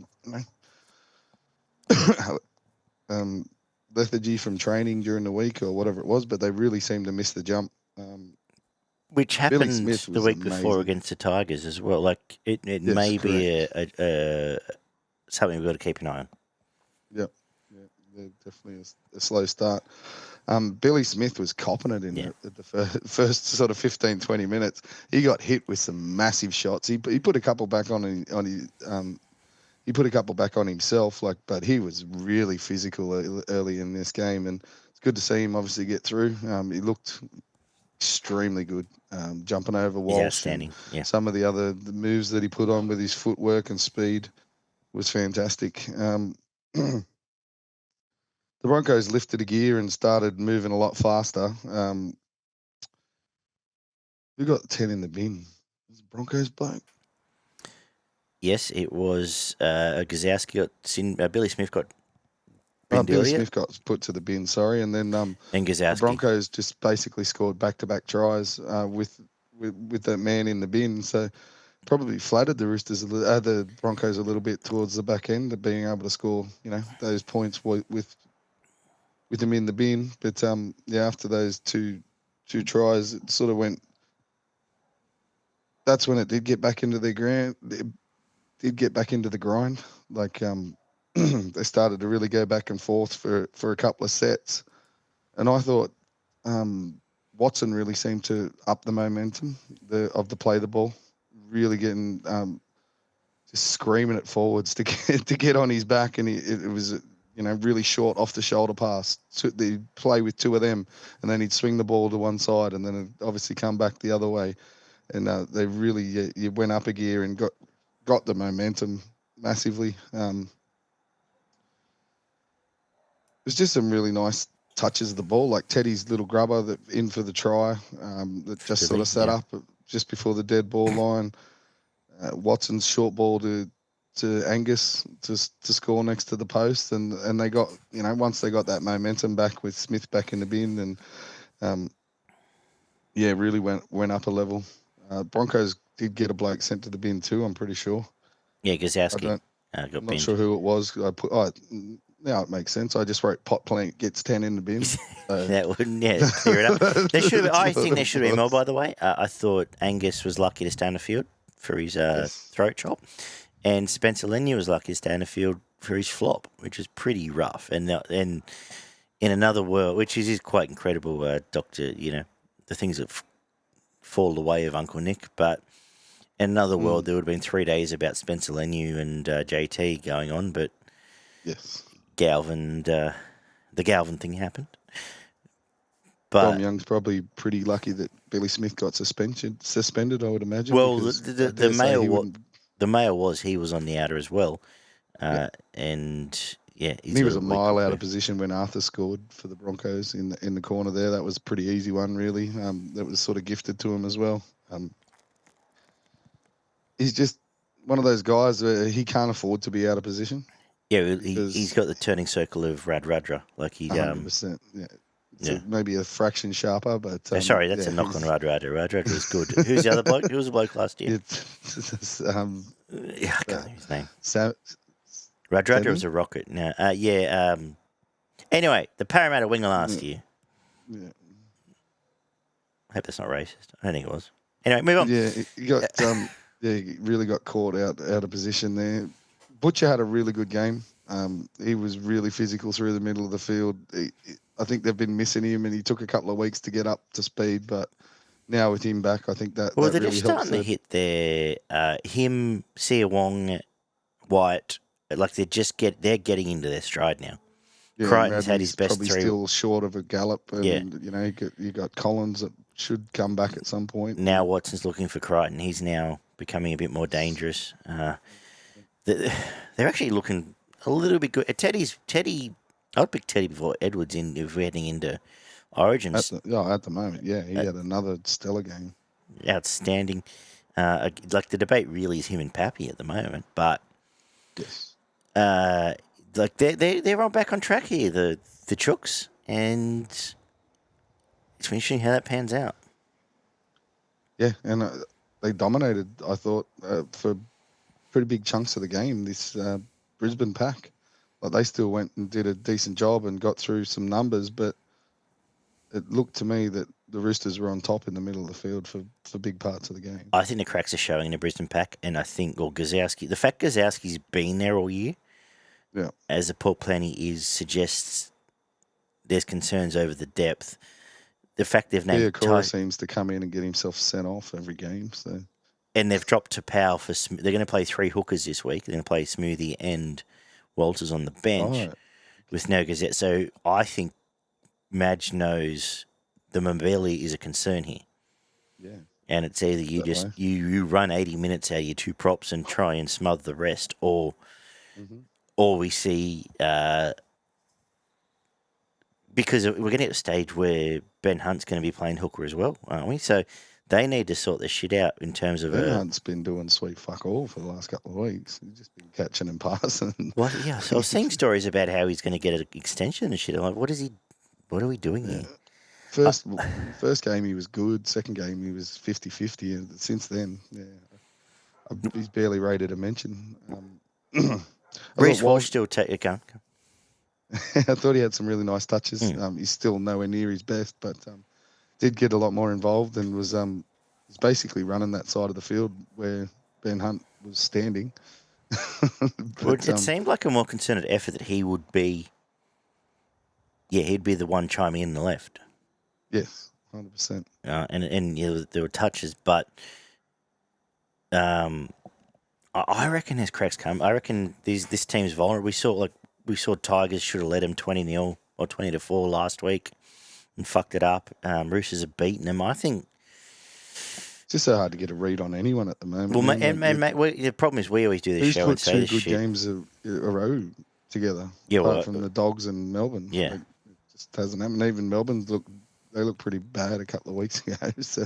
lethargy from training during the week or whatever it was, but they really seemed to miss the jump. Which happened the week before against the Tigers as well. Like it may be a something we've got to keep an eye on. Yep. Yeah, they're definitely a slow start. Billy Smith was copping it at the first sort of 15, 20 minutes. He got hit with some massive shots. He put a couple back he put a couple back on himself, but he was really physical early in this game, and it's good to see him obviously get through. He looked extremely good, jumping over Walsh. Outstanding. Yeah. Some of the moves that he put on with his footwork and speed was fantastic. The Broncos lifted a gear and started moving a lot faster. Who got 10 in the bin? Was it Broncos bloke? Yes, it was Gazowski Billy Smith got. Billy Smith got put to the bin, sorry, and then Gazowski. The Broncos just basically scored back-to-back tries with that man in the bin. So probably flattered the Roosters, the Broncos a little bit towards the back end of being able to score, those points with them in the bin. But after those two tries, it sort of went. That's when it did get back into their ground. It did get back into the grind. Like they started to really go back and forth for a couple of sets, and I thought Watson really seemed to up the momentum of the play the ball, really getting just screaming it forwards to get on his back, and it was really short off the shoulder pass. So they play with two of them, and then he'd swing the ball to one side, and then it'd obviously come back the other way, and they really went up a gear and got the momentum massively. There's just some really nice touches of the ball, like Teddy's little grubber that in for the try, that just sort of set up just before the dead ball line. Watson's short ball to Angus to score next to the post, and they got once they got that momentum back with Smith back in the bin, and really went up a level. Broncos did get a bloke sent to the bin too, I'm pretty sure. Yeah, Gazowski I'm got not binned. sure who it was. Now it makes sense. I just wrote pot plant gets 10 in the bin. So. That wouldn't, clear it up. I think there should have been more, by the way. I thought Angus was lucky to stay on the field for his throat chop, and Spencer Leniu was lucky to stay on the field for his flop, which is pretty rough. And in another world, which is quite incredible, Doctor, the things that fall the way of Uncle Nick, but in another world, there would have been 3 days about Spencer Leniu and JT going on, but yes. Galvin, the Galvin thing happened. But Dom Young's probably pretty lucky that Billy Smith got suspended, I would imagine. Well, the mail was he was on the outer as well, and he was a mile out of position when Arthur scored for the Broncos in the corner there. That was a pretty easy one, really. That was sort of gifted to him as well. He's just one of those guys where he can't afford to be out of position. Yeah, he's got the turning circle of Radradra. Like he's 100%. Yeah. So maybe a fraction sharper, but sorry, that's a knock on Radradra. Radradra was good. Who's the other bloke? Who was the bloke last year? I can't think of his name. Radradra was a rocket. No, anyway, the Parramatta winger last year. Yeah. I hope that's not racist. I don't think it was. Anyway, move on. Yeah, he got he really got caught out of position there. Butcher had a really good game. He was really physical through the middle of the field. I think they've been missing him, and he took a couple of weeks to get up to speed. But now with him back, I think that they're really just starting to hit their him, Sia Wong, White. Like they're getting into their stride now. Yeah, Crichton's had his best probably 3. Still short of a gallop, and you got Collins that should come back at some point. Now Watson's looking for Crichton. He's now becoming a bit more dangerous. They're actually looking a little bit good. Teddy. I'd pick Teddy before Edwards if we're heading into Origins. At the moment, he had another stellar game. Outstanding. Like the debate really is him and Pappy at the moment, but yes, like they're on back on track here, the Chooks, and it's interesting how that pans out. Yeah, and they dominated. I thought for pretty big chunks of the game. This Brisbane pack. Like they still went and did a decent job and got through some numbers, but it looked to me that the Roosters were on top in the middle of the field for big parts of the game. I think the cracks are showing in the Brisbane pack, and I think Gazowski, the fact Gazowski's been there all year, as the Port Plenty suggests there's concerns over the depth. The fact they've named Cora seems to come in and get himself sent off every game, so. And they've dropped to Powell they're going to play 3 hookers this week. They're going to play Smoothie and Walters on the bench with no Gazette. So I think Madge knows the mobility is a concern here. Yeah. And it's either you run 80 minutes out of your 2 props and try and smother the rest, or we see because we're getting to a stage where Ben Hunt's going to be playing hooker as well, aren't we? So they need to sort this shit out in terms of... Ben Hunt's been doing sweet fuck all for the last couple of weeks. He's just been catching and passing. Well, yeah, so I was seeing stories about how he's going to get an extension and shit. I'm like, what are we doing here? First game he was good. Second game he was 50-50. And since then, He's barely rated a mention. I Reece thought Walsh still take it going. I thought he had some really nice touches. Mm. He's still nowhere near his best, but did get a lot more involved and was basically running that side of the field where Ben Hunt was standing. Well, But it seemed like a more concerted effort that he would be. Yeah, he'd be the one chiming in the left. yes, 100%. And there were touches, but I reckon there's cracks come. I reckon this team's vulnerable. We saw Tigers should have led them 20-0 or 20-4 last week and fucked it up. Roosters have beaten them. I think. It's just so hard to get a read on anyone at the moment. Well, Man. the problem is we always do this Who's show and put say two this good shit. games a row together? Yeah, apart well, from the Dogs and Melbourne. yeah. Like, it just hasn't happened. Even Melbourne look pretty bad a couple of weeks ago. So,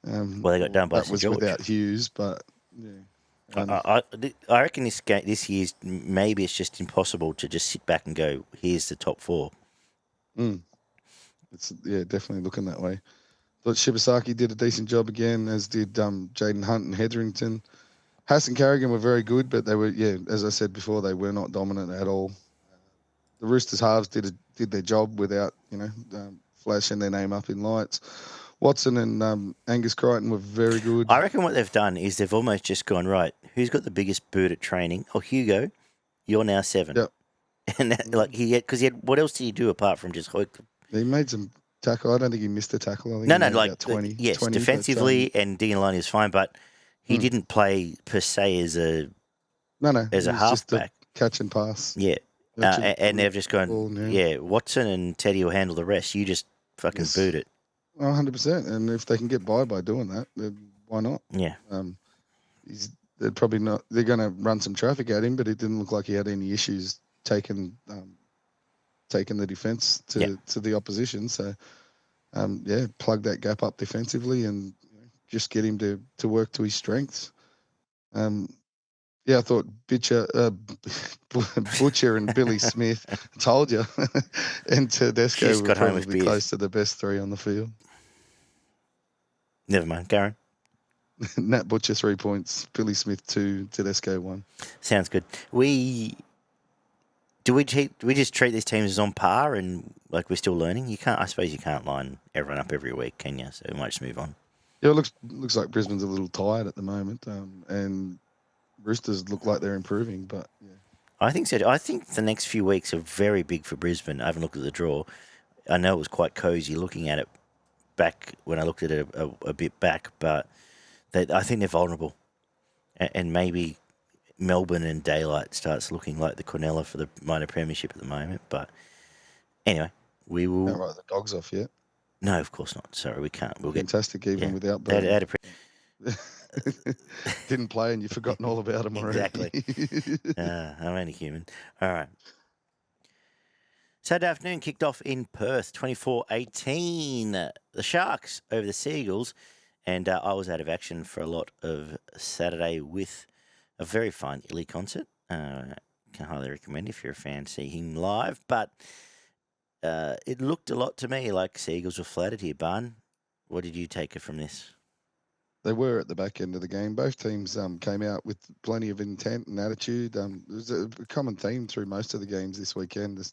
Well, they got done by that St was George. without Hughes, but yeah. I reckon this year's maybe it's just impossible to just sit back and go, here's the top four. It's definitely looking that way. Thought Shibasaki did a decent job again, as did Jaden Hunt and Hetherington. Haas and Carrigan were very good, but they were, as I said before, they were not dominant at all. The Roosters halves did their job without, flashing their name up in lights. Watson and Angus Crichton were very good. I reckon what they've done is they've almost just gone, right, who's got the biggest boot at training? Oh, Hugo, you're now 7. Yep. And because what else did he do apart from just hoik them? He made some tackle. I don't think he missed a tackle. I think No, he made like about 20. yes, 20, defensively and Dialani is fine, but he didn't play per se as a halfback. Catch and pass. Yeah. And they've just gone, Watson and Teddy will handle the rest. You just fucking boot it. 100%. And if they can get by doing that, then why not? Yeah. They're probably not. They're going to run some traffic at him, but it didn't look like he had any issues taking the defence to the opposition. So, plug that gap up defensively and just get him to work to his strengths. I thought Butcher and Billy Smith, told you, and Tedesco were probably close to the best 3 on the field. Never mind, Garen. Nat Butcher 3 points, Billy Smith 2, Tedesco 1. Sounds good. We just treat these teams as on par and like we're still learning? I suppose you can't line everyone up every week, can you? So we might just move on. Yeah, it looks like Brisbane's a little tired at the moment, and Roosters look like they're improving, but yeah. I think so. I think the next few weeks are very big for Brisbane. I haven't looked at the draw. I know it was quite cosy looking at it back when I looked at it a bit back, but I think they're vulnerable. And maybe Melbourne and Daylight starts looking like the Quinella for the minor premiership at the moment. But anyway, we will... Don't write the Dogs off yet. No, of course not. Sorry, we can't. We'll Fantastic even without Burton. Didn't play and you've forgotten all about him already. Exactly. I'm only human. All right. Saturday afternoon kicked off in Perth, 24-18. The Sharks over the Seagulls. And I was out of action for a lot of Saturday with a very fine Illy concert. Can highly recommend if you're a fan see him live. But it looked a lot to me like Seagulls were flattered here, Barn. What did you take from this? They were at the back end of the game. Both teams came out with plenty of intent and attitude. There was a common theme through most of the games this weekend. The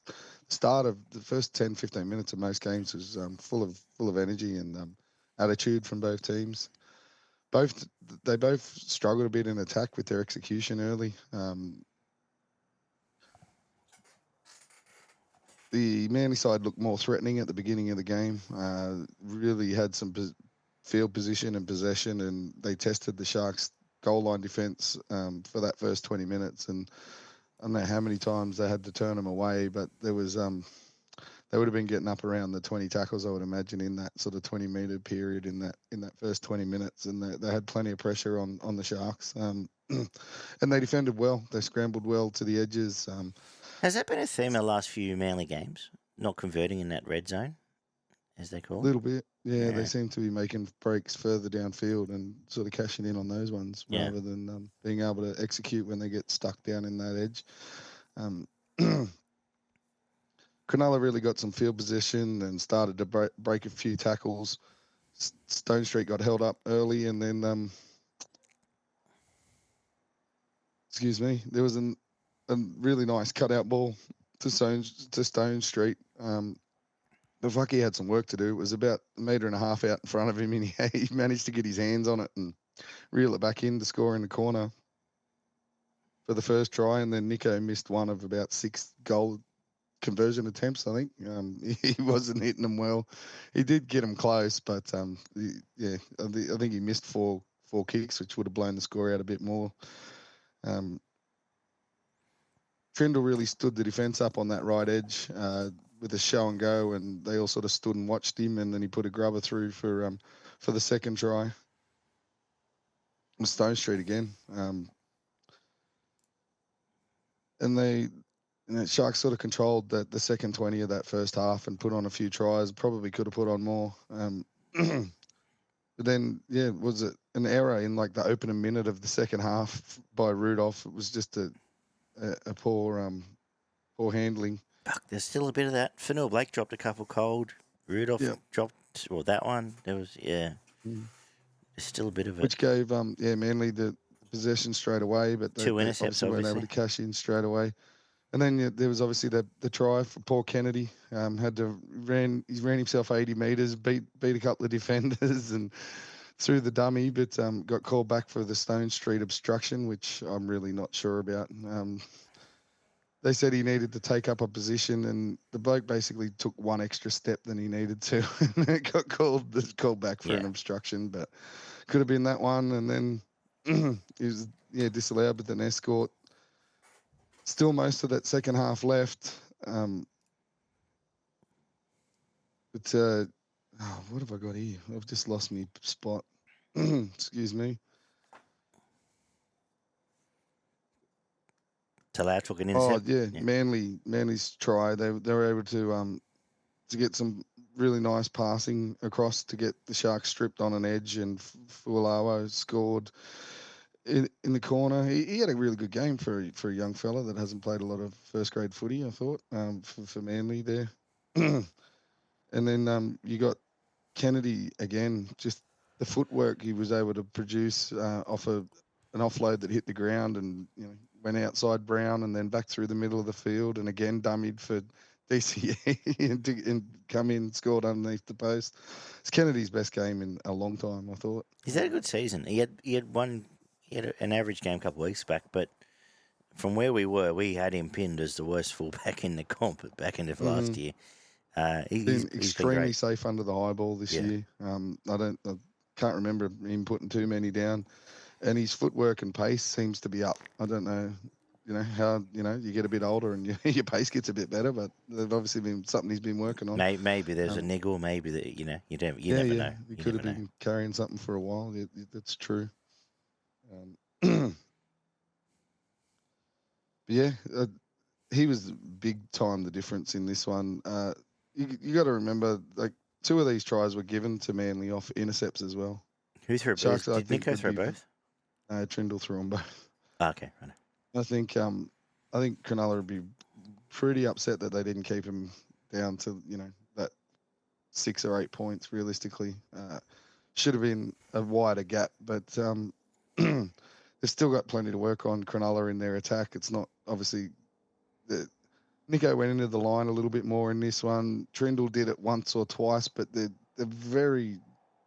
start of the first 10, 15 minutes of most games was full of energy and attitude from both teams. They both struggled a bit in attack with their execution early. The Manly side looked more threatening at the beginning of the game. Really had some field position and possession, and they tested the Sharks' goal line defence for that first 20 minutes. And I don't know how many times they had to turn them away, but there was they would have been getting up around the 20 tackles, I would imagine, in that sort of 20-metre period in that first 20 minutes. And they had plenty of pressure on the Sharks, and they defended well. They scrambled well to the edges. Has that been a theme in the last few Manly games? Not converting in that red zone, as they call it? A little bit, yeah. They seem to be making breaks further downfield and sort of cashing in on those ones rather than being able to execute when they get stuck down in that edge. Cronulla really got some field position and started to break a few tackles. Stone Street got held up early, and then excuse me, there was a really nice cutout ball to Stone Street. The fuck, he had some work to do. It was about a metre and a half out in front of him, and he managed to get his hands on it and reel it back in to score in the corner for the first try. And then Nico missed one of about 6 goal conversion attempts, I think. He wasn't hitting them well. He did get them close, but I think he missed four kicks, which would have blown the score out a bit more. Trindle really stood the defence up on that right edge with a show and go, and they all sort of stood and watched him, and then he put a grubber through for the second try. Stone Street again, and the Sharks sort of controlled the second 20 of that first half and put on a few tries. Probably could have put on more. But then, was it an error in like the opening minute of the second half by Rudolph? It was just a poor handling. Fuck, there's still a bit of that. Fanil Blake dropped a couple cold. Rudolph dropped, or that one. There was, there's still a bit of it. Which gave, Manly the possession straight away, but Two intercepts, obviously weren't able to cash in straight away. And then there was obviously the try for Paul Kennedy. He ran himself 80 metres, beat a couple of defenders and threw the dummy, but got called back for the Stone Street obstruction, which I'm really not sure about. They said he needed to take up a position, and the bloke basically took one extra step than he needed to, and it got called back for an obstruction. But could have been that one, and then he was disallowed with an escort. Still most of that second half left. But what have I got here? I've just lost my spot. Excuse me. Talau took an intercept. Manly's try. They were able to get some really nice passing across to get the Sharks stripped on an edge, and Fualawa scored in the corner. He had a really good game for a young fella that hasn't played a lot of first grade footy, I thought, for Manly there. And then you got Kennedy again, just the footwork he was able to produce off an offload that hit the ground and went outside Brown and then back through the middle of the field, and again dummied for DCE and come in, scored underneath the post. It's Kennedy's best game in a long time, I thought. He's had a good season. He had an average game a couple of weeks back, but from where we were, we had him pinned as the worst fullback in the comp at back end of last year. He's been extremely safe under the high ball this year. I can't remember him putting too many down, and his footwork and pace seems to be up. I don't know, how you get a bit older and your pace gets a bit better, but they've obviously been something he's been working on. Maybe there's a niggle. Maybe that you never know. He could have been carrying something for a while. That's true. He was big time the difference in this one. You got to remember, like, 2 of these tries were given to Manly off intercepts as well. Who threw both? Did Nico throw both? Trindle threw them both. Okay, right. I think Cronulla would be pretty upset that they didn't keep him down to that 6 or 8 points. Realistically, should have been a wider gap, but they've still got plenty to work on. Cronulla in their attack. It's not obviously. Nico went into the line a little bit more in this one. Trindle did it once or twice, but they're very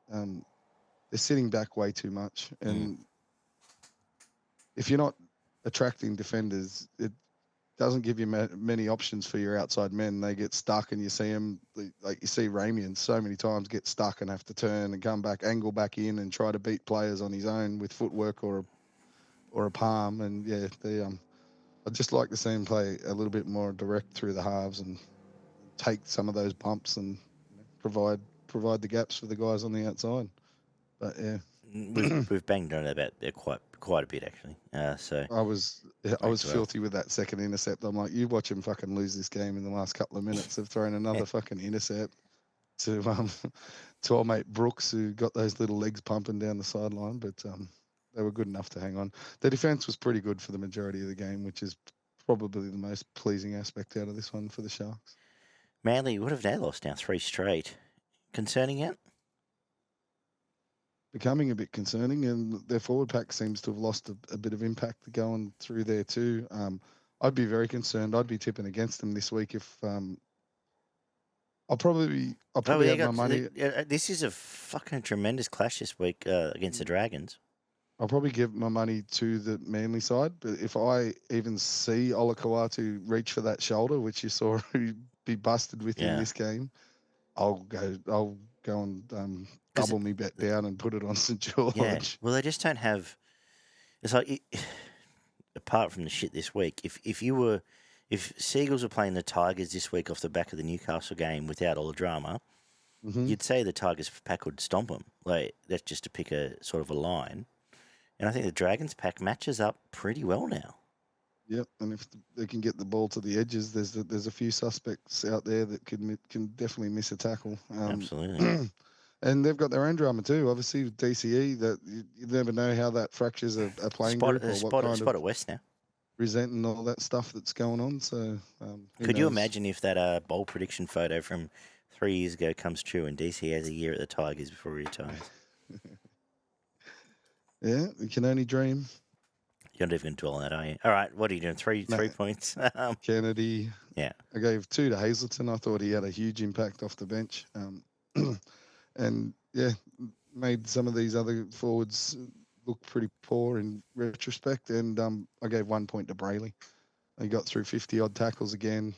they're sitting back way too much. And if you're not attracting defenders, it doesn't give you many options for your outside men. They get stuck, and you see them, like you see Ramian so many times get stuck and have to turn and come back, angle back in, and try to beat players on his own with footwork or a palm. And I'd just like to see him play a little bit more direct through the halves and take some of those bumps and provide the gaps for the guys on the outside. But we've banged on about it quite a bit actually. So I was filthy with that second intercept. I'm like, you watch him fucking lose this game in the last couple of minutes. They've thrown another fucking intercept to old mate Brooks, who got those little legs pumping down the sideline, but they were good enough to hang on. The defence was pretty good for the majority of the game, which is probably the most pleasing aspect out of this one for the Sharks. Manly, what have they lost now? 3 straight. Concerning yet? becoming a bit concerning, and their forward pack seems to have lost a bit of impact going through there too. I'd be very concerned. I'd be tipping against them this week if I'll Oh, probably yeah, you have my got money. this is a fucking tremendous clash this week against the Dragons. I'll probably give my money to the Manly side, but if I even see Olakau'atu reach for that shoulder, which you saw be busted with in Yeah, this game, I'll go and because double me bet down and put it on St yeah, George. well, they just don't have. It's like apart from the shit this week, if Seagulls were playing the Tigers this week off the back of the Newcastle game without all the drama, Hmm. you'd say the Tigers pack would stomp them. Like that's just to pick a sort of a line. And I think the Dragons pack matches up pretty well now. Yep, and if they can get the ball to the edges, there's a few suspects out there that can definitely miss a tackle. Absolutely. And they've got their own drama too. Obviously, with DCE, that you never know how that fractures a playing Spot, group or what spot, kind spot of at West now. resent and all that stuff that's going on. So who Could you knows? imagine if that bold prediction photo from 3 years ago comes true and DC has a year at the Tigers before he retires? Yeah, we can only dream. You're not even going to dwell on that, are you? All right, what are you doing? Three No, points. Kennedy. Yeah. I gave 2 to Hazleton. I thought he had a huge impact off the bench. And yeah, made some of these other forwards look pretty poor in retrospect. And I gave 1 point to Brayley. He got through 50 odd tackles again.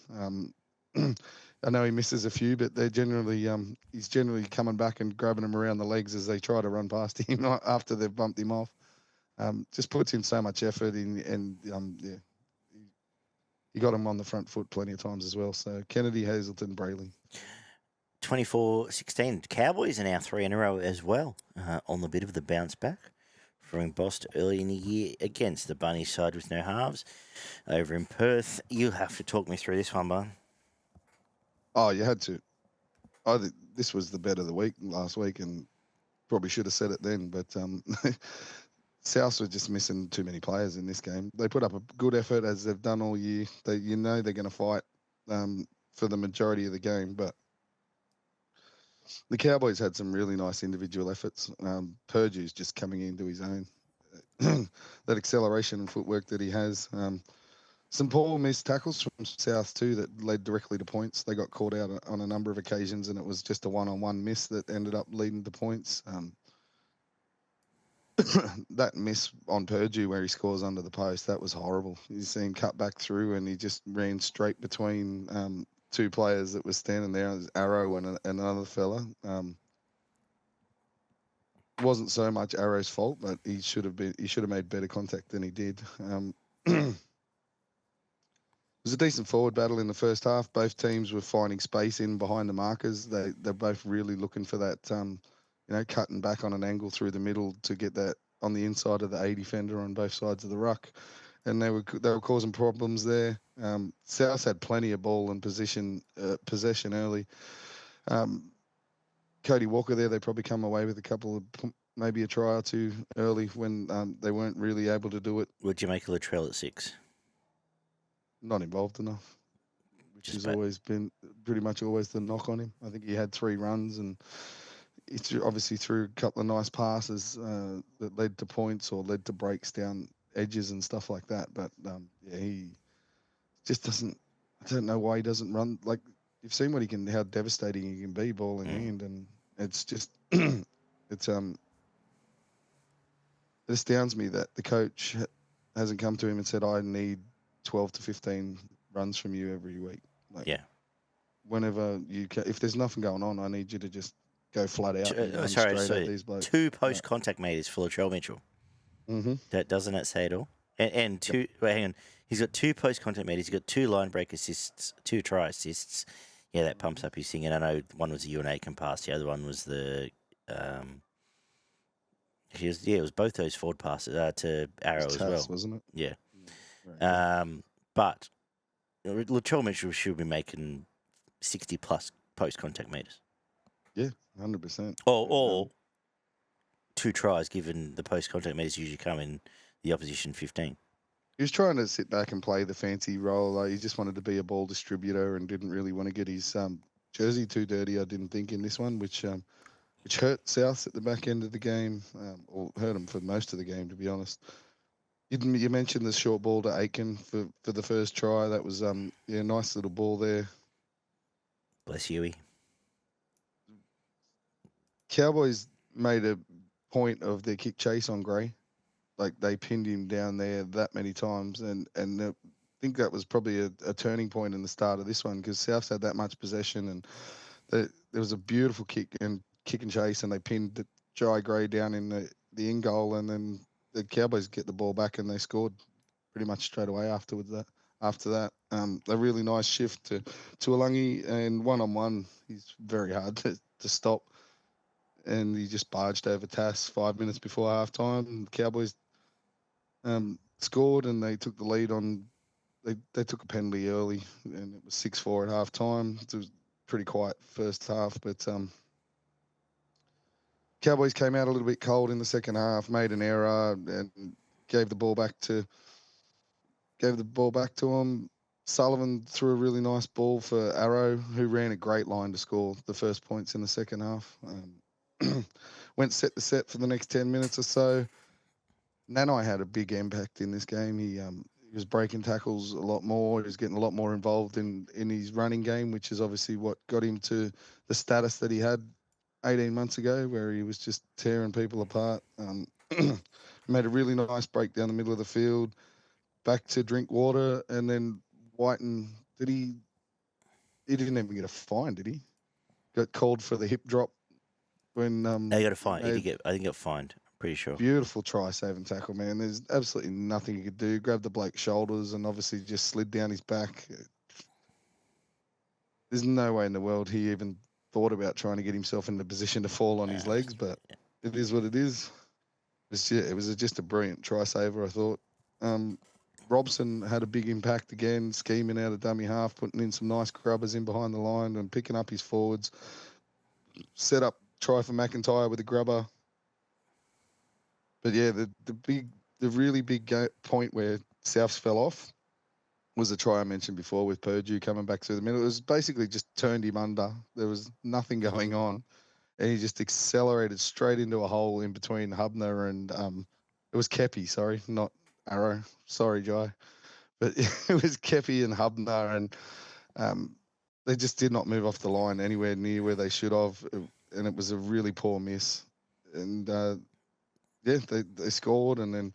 I know he misses a few, but they're generally he's generally coming back and grabbing him around the legs as they try to run past him after they've bumped him off. Just puts in so much effort in, and yeah, he got him on the front foot plenty of times as well. So Kennedy, Hazleton, Brayley. 24-16. Cowboys are now 3 in a row as well on the bit of the bounce back from Boston early in the year against the Bunny side with no halves over in Perth. You'll have to talk me through this one, Bun. Oh, you had to. I think this was the bet of the week last week, and probably should have said it then. But South were just missing too many players in this game. They put up a good effort as they've done all year. They're going to fight for the majority of the game, but the Cowboys had some really nice individual efforts. Purdue's just coming into his own. That acceleration and footwork that he has. St Paul missed tackles from South too that led directly to points. They got caught out on a number of occasions, and it was just a one-on-one miss that ended up leading to points. That miss on Purdue where he scores under the post, that was horrible. You see him cut back through, and he just ran straight between 2 players that were standing there. It was Arrow and another fella. Wasn't so much Arrow's fault, but he should have made better contact than he did. It was a decent forward battle in the first half. Both teams were finding space in behind the markers. They're both really looking for that, cutting back on an angle through the middle to get that on the inside of the A defender on both sides of the ruck, and they were causing problems there. South had plenty of ball and possession early. Cody Walker there, they probably come away with a couple of maybe a try or two early when they weren't really able to do it. Would you make a Latrell at 6? Not involved enough, which Just has about. always been pretty much always the knock on him. I think he had 3 runs and it's obviously threw a couple of nice passes that led to points or led to breaks down edges and stuff like that. But yeah, he just doesn't. I don't know why he doesn't run. Like you've seen how devastating he can be ball in hand, and it's just it's. It astounds me that the coach hasn't come to him and said, "I need 12 to 15 runs from you every week." Like Yeah. whenever if there's nothing going on, I need you to just go flat out and run Sorry, straight at so these blokes. 2 post contact meters for Latrell Mitchell. Mm-hmm. Doesn't that say it all? And Yep. 2. Wait, hang on. He's got 2 post contact meters. He's got 2 line break assists, 2 try assists. Yeah, that pumps up his thing. And I know one was the UNA pass. The other one was the. It was both those forward passes to Arrow as well. Wasn't it? Yeah. Right. But Latrell Mitchell should be making 60 plus post contact meters. Yeah, 100%. Or 2 tries, given the post contact meters usually come in the opposition 15. He was trying to sit back and play the fancy role. Like he just wanted to be a ball distributor and didn't really want to get his jersey too dirty. I didn't think in this one, which which hurt South at the back end of the game, or hurt them for most of the game, to be honest. You mentioned the short ball to Aiken for the first try. That was nice little ball there. Bless Huey. Cowboys made a point of their kick chase on Gray. Like they pinned him down there that many times, and I think that was probably a turning point in the start of this one because Souths had that much possession, and there was a beautiful kick and chase, and they pinned Jai Gray down in the in goal, and then the Cowboys get the ball back and they scored pretty much straight away afterwards. After that, a really nice shift to Tuolangi, and 1-on-1, he's very hard to stop, and he just barged over Tass 5 minutes before halftime. The Cowboys scored, and they took the lead on. They took a penalty early, and it was 6-4 at halftime. It was pretty quiet first half, but Cowboys came out a little bit cold in the second half, made an error, and gave the ball back to him. Sullivan threw a really nice ball for Arrow, who ran a great line to score the first points in the second half. Went set the set for the next 10 minutes or so. Nanai had a big impact in this game. He was breaking tackles a lot more. He was getting a lot more involved in his running game, which is obviously what got him to the status that he had 18 months ago, where he was just tearing people apart. Made a really nice break down the middle of the field, back to drink water, and then Whiten, he didn't even get a fine, did he? Got called for the hip drop when They got a he fine. made I think he got fined. I'm pretty sure. beautiful try saving tackle, man. There's absolutely nothing he could do. Grabbed the bloke's shoulders and obviously just slid down his back. There's no way in the world he even thought about trying to get himself in the position to fall on his legs, but it is what it is. It was just a brilliant try saver, I thought. Robson had a big impact again, scheming out of dummy half, putting in some nice grubbers in behind the line and picking up his forwards. Set up try for McIntyre with a grubber. But yeah, the really big point where Souths fell off was the try I mentioned before with Purdue coming back through the middle. It was basically just turned him under. There was nothing going on, and he just accelerated straight into a hole in between Hubner and it was Kepi, sorry, not Arrow. Sorry, Jai. But it was Kepi and Hubner, and they just did not move off the line anywhere near where they should have, and it was a really poor miss. And they scored, and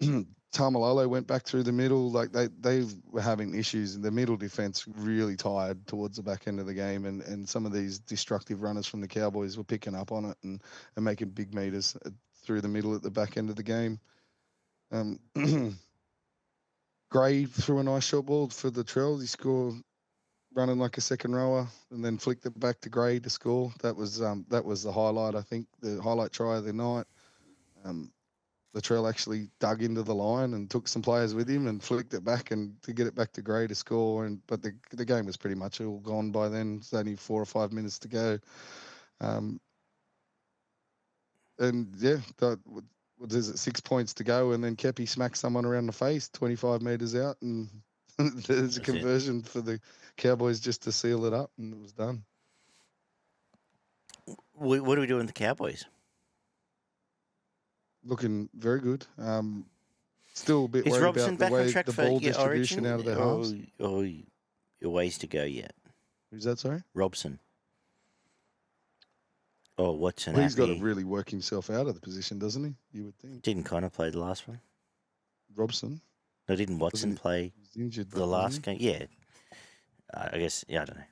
then Tamalolo went back through the middle. Like they were having issues, and the middle defense really tired towards the back end of the game, and some of these destructive runners from the Cowboys were picking up on it and making big meters through the middle at the back end of the game. Gray threw a nice short ball for the Trells. He scored running like a second rower, and then flicked it back to Gray to score. That was the highlight, I think, the highlight try of the night. Latrell actually dug into the line and took some players with him and flicked it back and to get it back to Gray to score. But the game was pretty much all gone by then. It's only 4 or 5 minutes to go. And yeah, what is it? 6 points to go, and then Kepi smacks someone around the face 25 meters out, and there's a conversion for the Cowboys just to seal it up, and it was done. What do we do with the Cowboys? Looking very good. Still a bit Is worried Robson about the back on way track the for ball your distribution Origin, out of their halves. or your ways to go yet? Who's that, sorry? Robson. Oh, Watson. Well, he's got to really work himself out of the position, doesn't he? You would think. Didn't Connor play the last one? Robson? No, didn't Watson play injured, the last game? Yeah. I guess, I don't know.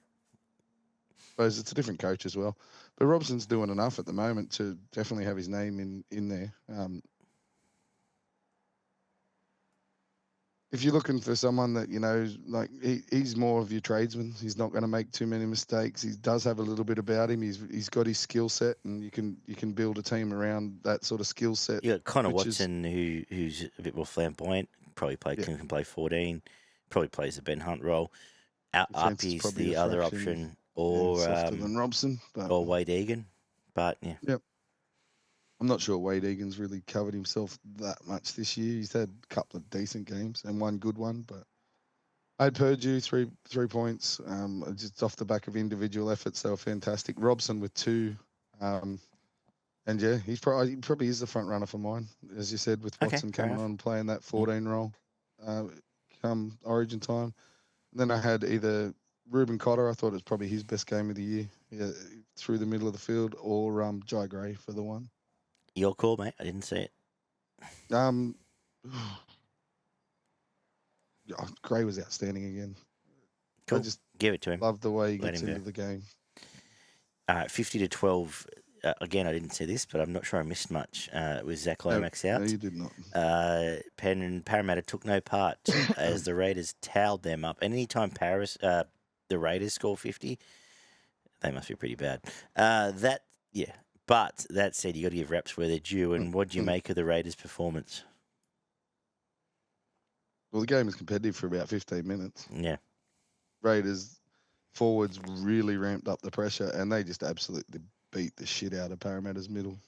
Suppose it's a different coach as well. But Robson's doing enough at the moment to definitely have his name in there. If you're looking for someone that, like he's more of your tradesman, he's not going to make too many mistakes. He does have a little bit about him. He's got his skill set, and you can build a team around that sort of skill set. You got Connor Watson, who's a bit more flamboyant. Probably can play 14. Probably plays the Ben Hunt role. Uppy's the other option, or softer than Robson, or Wade Egan. But yeah. Yep. I'm not sure Wade Egan's really covered himself that much this year. He's had a couple of decent games and one good one, but I had Purdue 3 points, just off the back of individual efforts. They were fantastic. Robson with 2, And yeah, he probably is the front runner for mine, as you said, with Okay, Watson fair coming enough. on and playing that 14 role come Origin time. And then I had either Ruben Cotter, I thought it was probably his best game of the year, through the middle of the field, or Jai Gray for the one. Your call, mate. I didn't see it. Um, Gray was outstanding again. Cool. I just Give it to him. love the way he Let gets him into go. the game. 50-12. Again, I didn't see this, but I'm not sure I missed much. With Zach Lomax No, out. you did not. Penn and Parramatta took no part as the Raiders towed them up. And anytime the Raiders score 50, they must be pretty bad. But that said, you got to give reps where they're due. And what do you make of the Raiders' performance? Well, the game was competitive for about 15 minutes. Yeah. Raiders forwards really ramped up the pressure, and they just absolutely beat the shit out of Parramatta's middle.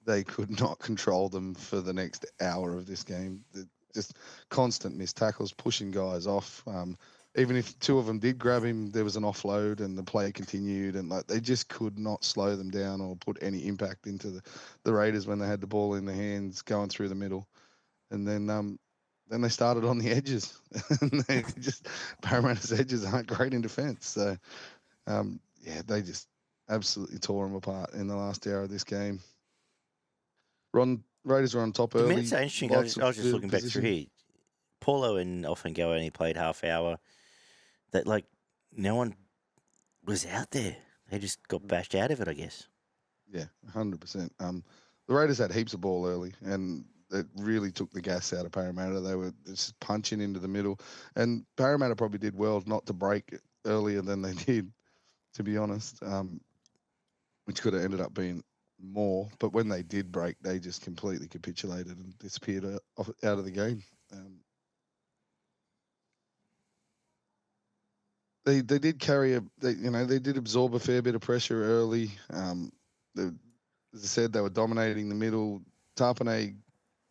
They could not control them for the next hour of this game. Just constant missed tackles, pushing guys off. Even if two of them did grab him, there was an offload, and the play continued. And like they just could not slow them down or put any impact into the Raiders when they had the ball in their hands, going through the middle. And then they started on the edges. And they just Parramatta's edges aren't great in defence. So they just absolutely tore them apart in the last hour of this game. Raiders were on top I mean, early. it's so interesting. Lots I of was just field looking back through position. here. Paulo and Offengo only played half hour. That, like, no one was out there. They just got bashed out of it, I guess. Yeah, 100%. The Raiders had heaps of ball early, and it really took the gas out of Parramatta. They were just punching into the middle, and Parramatta probably did well not to break earlier than they did, to be honest, which could have ended up being more. But when they did break, they just completely capitulated and disappeared out of the game. They did they did absorb a fair bit of pressure early. As I said, they were dominating the middle. Tarpanay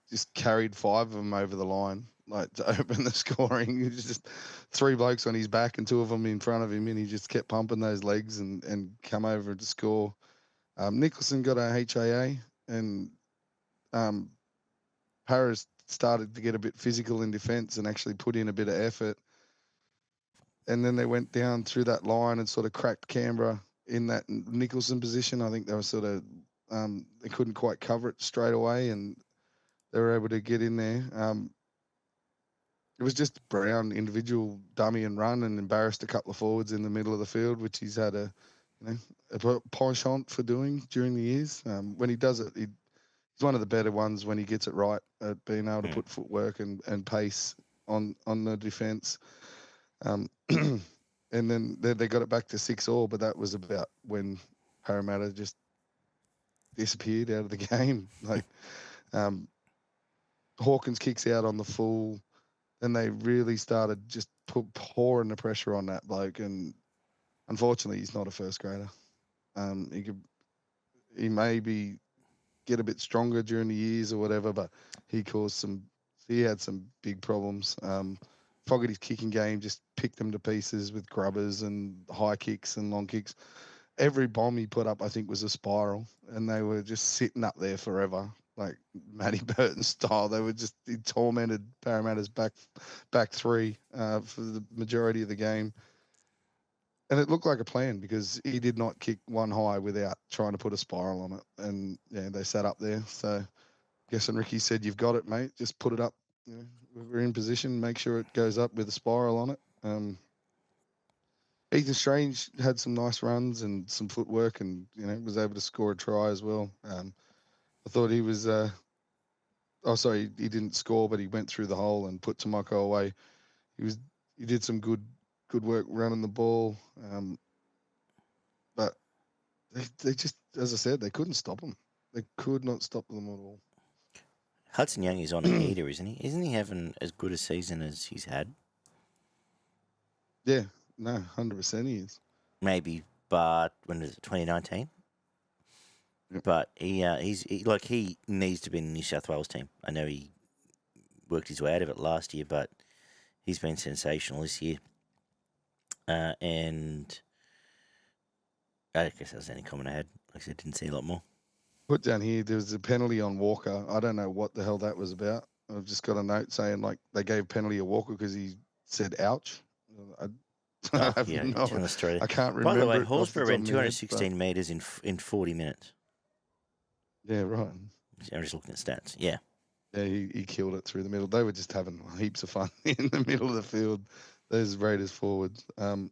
just carried five of them over the line, like to open the scoring. It was just three blokes on his back and two of them in front of him, and he just kept pumping those legs and come over to score. Nicholson got a HIA, and Paris started to get a bit physical in defence and actually put in a bit of effort. And then they went down through that line and sort of cracked Canberra in that Nicholson position. I think they were sort of they couldn't quite cover it straight away, and they were able to get in there. It was just Brown individual dummy and run and embarrassed a couple of forwards in the middle of the field, which he's had a penchant for doing during the years. When he does it, he's one of the better ones when he gets it right at being able to put footwork and pace on the defence. And then they got it back to 6-6, but that was about when Parramatta just disappeared out of the game. Like Hawkins kicks out on the full, and they really started just pouring the pressure on that bloke. And unfortunately, he's not a first grader. He maybe get a bit stronger during the years or whatever, but he had some big problems. Fogarty's kicking game just picked them to pieces with grubbers and high kicks and long kicks. Every bomb he put up, I think, was a spiral, and they were just sitting up there forever, like Matty Burton style. He tormented Parramatta's back three for the majority of the game. And it looked like a plan because he did not kick one high without trying to put a spiral on it. And yeah, they sat up there. So guessing Ricky said, "You've got it, mate. Just put it up. We're in position. Make sure it goes up with a spiral on it." Ethan Strange had some nice runs and some footwork, and was able to score a try as well. I thought he was. He didn't score, but he went through the hole and put Tomoko away. He did some good work running the ball, but they just, as I said, they couldn't stop him. They could not stop them at all. Hudson Young is on a heater, isn't he? Isn't he having as good a season as he's had? Yeah, no, 100% he is. Maybe, but when is it? 2019. Yep. But he needs to be in the New South Wales team. I know he worked his way out of it last year, but he's been sensational this year. And I guess that was the only comment I had. Like I said, didn't see a lot more. Put down here, there was a penalty on Walker. I don't know what the hell that was about. I've just got a note saying like they gave penalty to Walker because he said "ouch." I, I Oh, have yeah, no, telling the story. I can't By the way, remember it off the Horsburgh top ran of my head. 216 metres in 40 minutes. Yeah, right. I'm just looking at stats. Yeah. Yeah, he killed it through the middle. They were just having heaps of fun in the middle of the field. Those Raiders forwards. What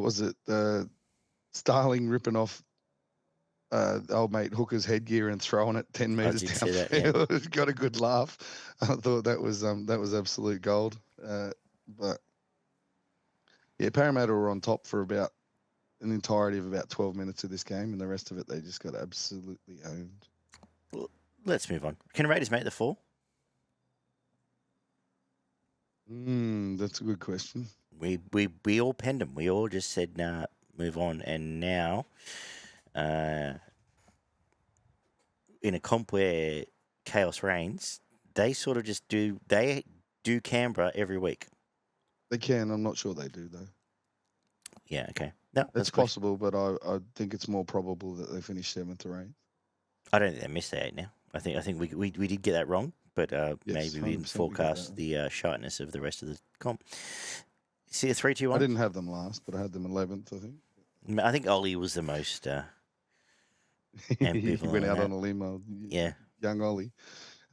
was it? Starling ripping off old mate Hooker's headgear and throwing it 10 I metres did see that, yeah. downfield. Got a good laugh. I thought that was absolute gold. But yeah, Parramatta were on top for about an entirety of about 12 minutes of this game, and the rest of it they just got absolutely owned. Well, let's move on. Can Raiders make the 4? That's a good question. We all penned them. We all just said, nah, move on. And now, in a comp where chaos reigns, they sort of just do Canberra every week. They can. I'm not sure they do though. Yeah, okay. No, It's possible, but I think it's more probable that they finish 7th or 8th. I don't think they missed the 8 now. I think we did get that wrong, but Yes, maybe we didn't 100% forecast the shytness of the rest of the comp. See a 3-2-1? I didn't have them last, but I had them 11th, I think. I think Ollie was the most He ambivalent went out that. on a limb, Yeah. young Ollie.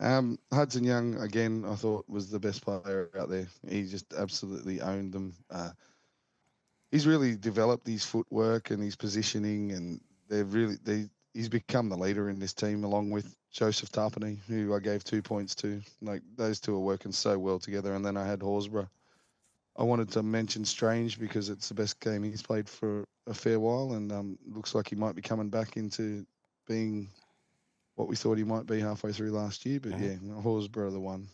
Hudson Young, again, I thought was the best player out there. He just absolutely owned them. He's really developed his footwork and his positioning, and he's become the leader in this team along with Joseph Tarpany, who I gave 2 points to. Like, those two are working so well together. And then I had Horsburgh. I wanted to mention Strange because it's the best game he's played for a fair while, and looks like he might be coming back into being what we thought he might be halfway through last year. But yeah, Horsburgh the one.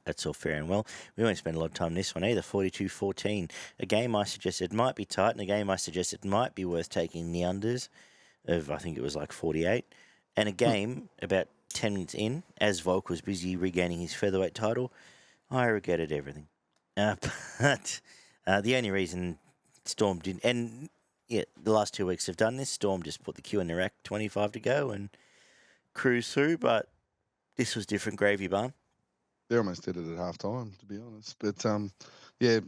That's all fair and well. We won't spend a lot of time on this one either. 42-14. A game I suggested might be tight, and a game I suggested might be worth taking the unders of, I think it was like 48. And a game about 10 minutes in, as Volk was busy regaining his featherweight title, I regretted everything. But the only reason Storm didn't, and yeah, the last 2 weeks have done this. Storm just put the cue in the rack, 25 to go, and cruise through. But this was different gravy, barn. They almost did it at half time, to be honest. But yeah,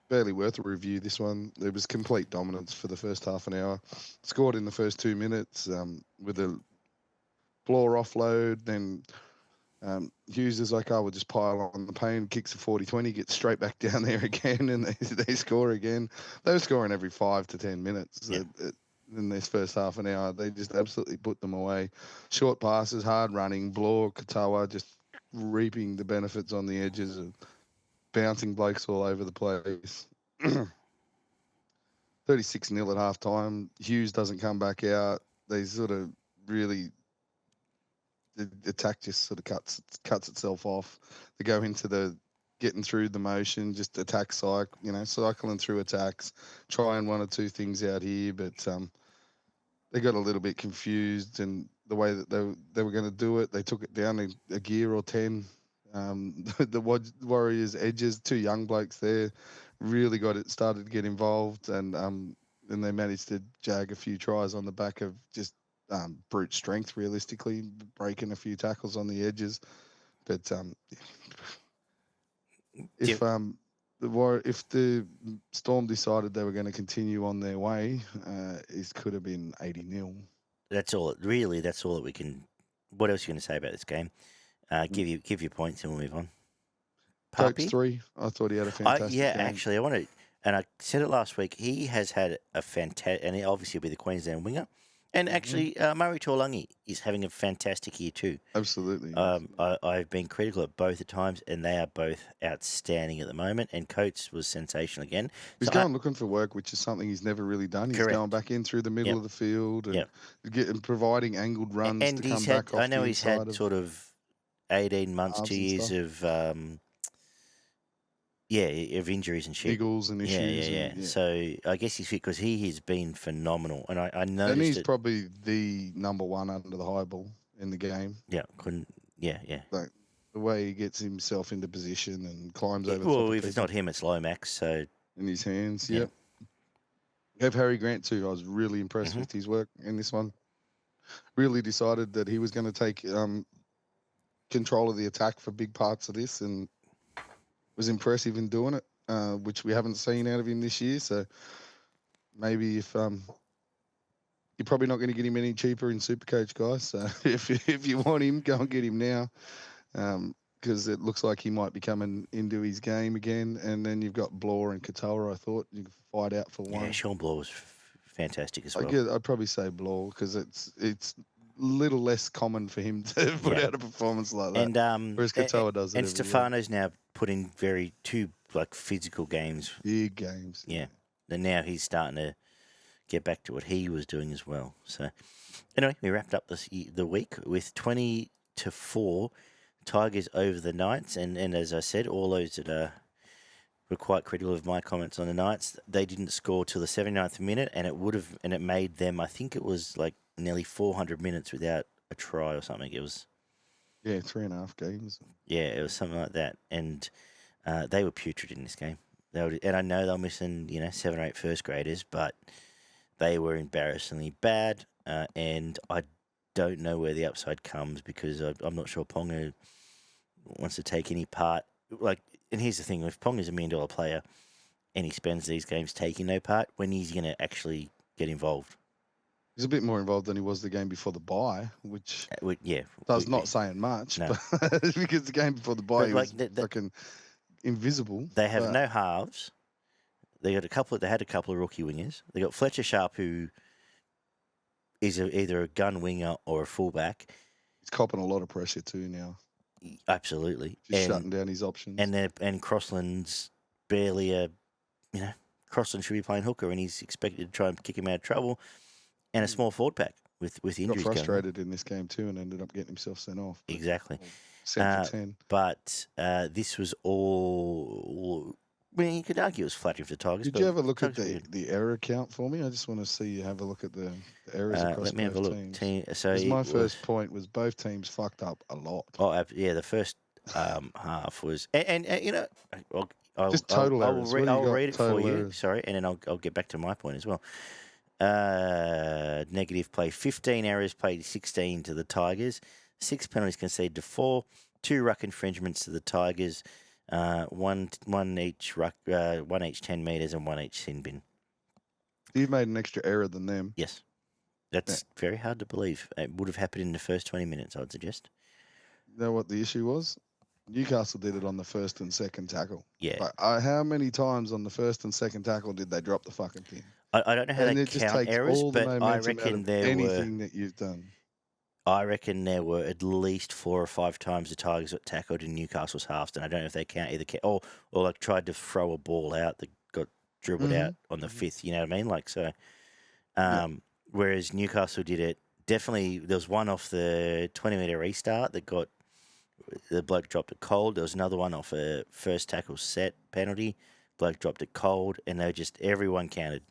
barely worth a review, this one. It was complete dominance for the first half an hour. Scored in the first 2 minutes with a floor offload. Then Hughes is like, I will just pile on the pain, kicks a 40-20, gets straight back down there again, and they score again. They were scoring every 5 to 10 minutes. Yeah. In this first half an hour. They just absolutely put them away. Short passes, hard running, Bloor, Katoa just reaping the benefits on the edges and bouncing blokes all over the place. 36-0 at half time. Hughes doesn't come back out. They sort of really, the attack just sort of cuts itself off. They go into the getting through the motion, just attack cycling through attacks, trying one or two things out here, but they got a little bit confused in the way that they were going to do it. They took it down a gear or 10. The Warriors edges, 2 young blokes there, really started to get involved, and they managed to jag a few tries on the back of just brute strength, realistically, breaking a few tackles on the edges. But if the Storm decided they were going to continue on their way, it could have been 80-0. That's all. Really, that's all that we can. What else are you going to say about this game? Give your points and we'll move on. Coates 3. I thought he had a fantastic game. Actually, I want to, and I said it last week. He has had a fantastic, and he obviously will be the Queensland winger. And actually, Murray Taulagi is having a fantastic year too. Absolutely. I've been critical at both the times, and they are both outstanding at the moment. And Coates was sensational again. He's going looking for work, which is something he's never really done. He's Correct. going back in through the middle of the field and proring providing angled runs and to come back off I know the he's inside had sort of 18 months, 2 years of injuries and shit. niggles and issues. Yeah. So I guess he's fit because he has been phenomenal, and I noticed. And he's probably the number one under the high ball in the game. Yeah, Like the way he gets himself into position and climbs over. Well, if it's not him, it's Lomax. So in his hands, yeah. yep. Have Harry Grant too. I was really impressed with his work in this one. Really decided that he was going to take control of the attack for big parts of this, and was impressive in doing it, which we haven't seen out of him this year. So maybe if you're probably not going to get him any cheaper in Supercoach, guys. So if you want him, go and get him now, because it looks like he might be coming into his game again. And then you've got Blore and Katoa. I thought you could fight out for one. Yeah, Sean Blore was fantastic as well. I'd probably say Blore because it's little less common for him to put out a performance like that. Whereas Katoa does it. And Stefano's now put in two physical games. Big games. Yeah. And now he's starting to get back to what he was doing as well. So anyway, we wrapped up the week with 20-4 Tigers over the Knights, and as I said, all those that were quite critical of my comments on the Knights, they didn't score till the 79th minute, and it made them, I think it was like nearly 400 minutes without a try or something. It was 3.5 games. Yeah, it was something like that, and they were putrid in this game. And I know they're missing 7 or 8 first graders, but they were embarrassingly bad, and I don't know where the upside comes because I'm not sure Ponga wants to take any part. And here's the thing: if Ponga's $1 million player and he spends these games taking no part, when he's going to actually get involved? He's a bit more involved than he was the game before the bye, which not saying much, no. but because the game before the bye he was fucking invisible. They have no halves. They had a couple of rookie wingers. They got Fletcher Sharp, who is either a gun winger or a fullback. He's copping a lot of pressure too now. Absolutely, just shutting down his options. And Crossland's barely Crossland should be playing hooker, and he's expected to try and kick him out of trouble. And a small forward pack with injuries. Got frustrated in this game too, and ended up getting himself sent off. Exactly. Sent for 10. But this was all. You could argue it was flattering for the Tigers. Did you have a look at the error count for me? I just want to see you have a look at the errors across let me have a look. teams. So my first point was both teams fucked up a lot. Oh, yeah, the first half was, and just total errors. I'll read it for you. Sorry, and then I'll get back to my point as well. Negative play, 15 errors played, 16 to the Tigers, 6 penalties conceded to 4, 2 ruck infringements to the Tigers. One each 10 metres and 1 each sin bin. You've made an extra error than them. Yes. That's very hard to believe. It would have happened in the first 20 minutes, I would suggest. You know what the issue was? Newcastle did it on the first and second tackle. Yeah. How many times on the first and second tackle did they drop the fucking pin? I don't know how they count errors, but I reckon anything that you've done. I reckon there were at least 4 or 5 times the Tigers got tackled in Newcastle's halves, and I don't know if they count either or tried to throw a ball out that got dribbled out on the 5th. You know what I mean? Whereas Newcastle did it. Definitely, there was one off the 20-metre restart that got the bloke dropped it cold. There was another one off a first tackle set penalty. Bloke dropped it cold, and everyone counted.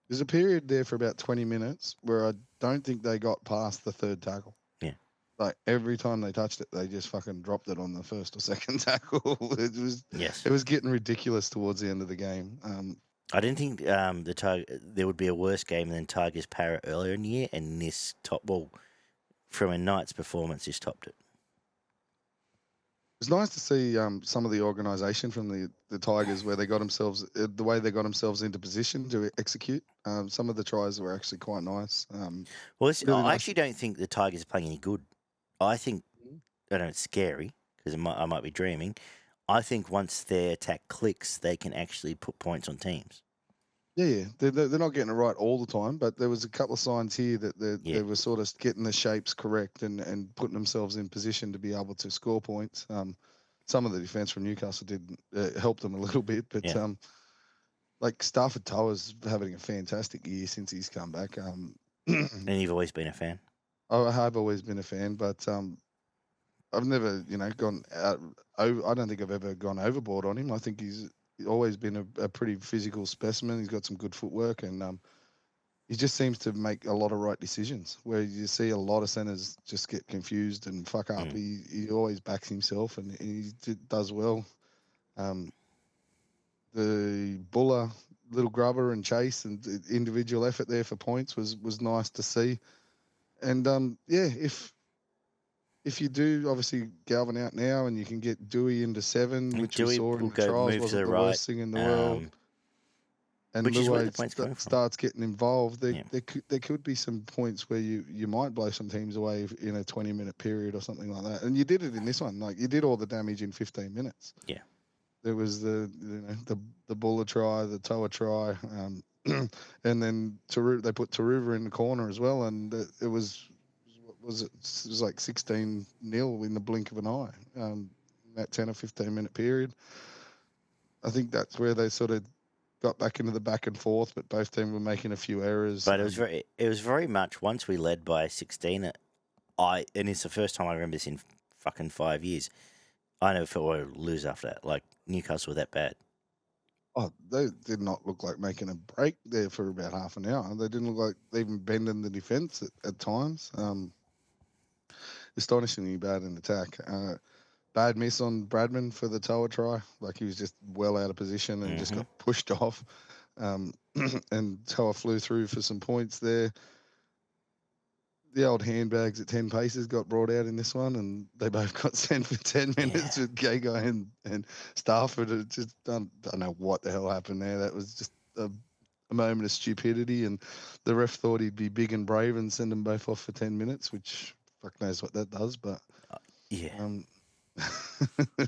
There's a period there for about 20 minutes where I don't think they got past the third tackle. Yeah. Like every time they touched it, they just fucking dropped it on the first or second tackle. It was getting ridiculous towards the end of the game. I didn't think there would be a worse game than Tigers Parrot earlier in the year, and this from a Knights performance, this topped it. It's nice to see some of the organisation from the Tigers where they got themselves the way they got themselves into position to execute. Some of the tries were actually quite nice. I actually don't think the Tigers are playing any good. I think it's scary because I might be dreaming. I think once their attack clicks, they can actually put points on teams. Yeah. They're not getting it right all the time, but there was a couple of signs here that they were sort of getting the shapes correct and putting themselves in position to be able to score points. Some of the defence from Newcastle did help them a little bit, but Stafford Tower's having a fantastic year since he's come back. And you've always been a fan? I have always been a fan, but I've never, gone out. I don't think I've ever gone overboard on him. I think he's always been a pretty physical specimen. He's got some good footwork, and he just seems to make a lot of right decisions. Where you see a lot of centres just get confused and fuck up. He always backs himself, and he does well. The Buller little grubber and chase and individual effort there for points was nice to see. And if you do obviously Galvin out now and you can get Dewey into 7, which we Dewey saw in will the go trials move to wasn't the the right, worst thing in the world, and which is where the Luai points coming from. starts getting involved, Yeah. there could be some points where you might blow some teams away in a 20-minute period or something like that. And you did it in this one. Like, you did all the damage in 15 minutes. Yeah. There was the Buller try, the Toa try, and then they put Taruva in the corner as well, and it was it was like 16-0 in the blink of an eye. That 10 or 15-minute period. I think that's where they sort of got back into the back and forth, but both teams were making a few errors. But it was very much once we led by 16. And it's the first time I remember this in fucking 5 years. I never felt we would lose after that. Like, Newcastle were that bad. Oh, they did not look like making a break there for about half an hour. They didn't look like even bending the defence at times. Astonishingly bad in attack. Bad miss on Bradman for the Toa try. Like, he was just well out of position and just got pushed off. And Toa flew through for some points there. The old handbags at 10 paces got brought out in this one, and they both got sent for 10 minutes with Gagai and Stafford. It just don't know what the hell happened there. That was just a moment of stupidity, and the ref thought he'd be big and brave and send them both off for 10 minutes, which fuck knows what that does, but it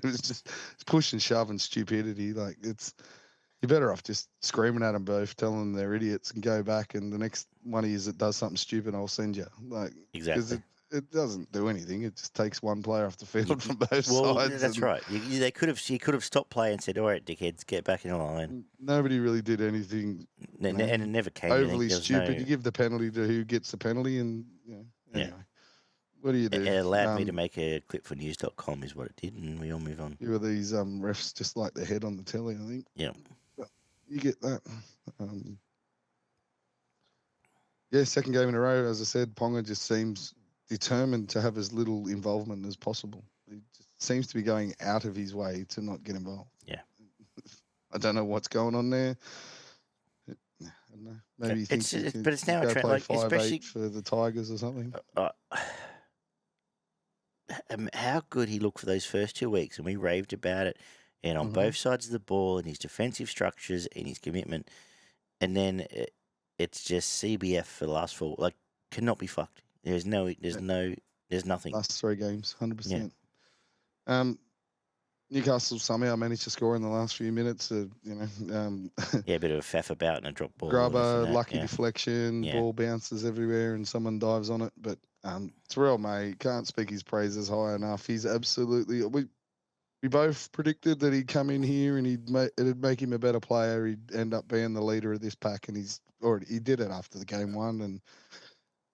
was just push and shove and stupidity. Like, you're better off just screaming at them both, telling them they're idiots, and go back. And the next one of you that does something stupid, I'll send you. Like, exactly. Because it doesn't do anything. It just takes one player off the field from both well, sides. That's right. He could have stopped play and said, "All right, dickheads, get back in the line." Nobody really did anything. And it never came. Overly stupid. You give the penalty to who gets the penalty, and anyway. What do you do? It allowed me to make a clip for news.com is what it did, and we all move on. You were these refs just like the head on the telly, I think. Yeah. You get that. Second game in a row. As I said, Ponga just seems determined to have as little involvement as possible. He just seems to be going out of his way to not get involved. Yeah. I don't know what's going on there. I don't know. Maybe he thinks he can but it's now go a trend, play like, 5-8 for the Tigers or something. How good he looked for those first 2 weeks, and we raved about it, and on both sides of the ball, and his defensive structures and his commitment, and then it's just CBF for the last 4. Like, cannot be fucked. There's nothing. Last 3 games, 100%. Newcastle somehow managed to score in the last few minutes. A bit of a faff about and a drop ball. Grubber, lucky deflection, ball bounces everywhere, and someone dives on it. But Terrell May can't speak his praises high enough. He's absolutely. We both predicted that he'd come in here and it'd make him a better player. He'd end up being the leader of this pack, and he did it after the game 1. And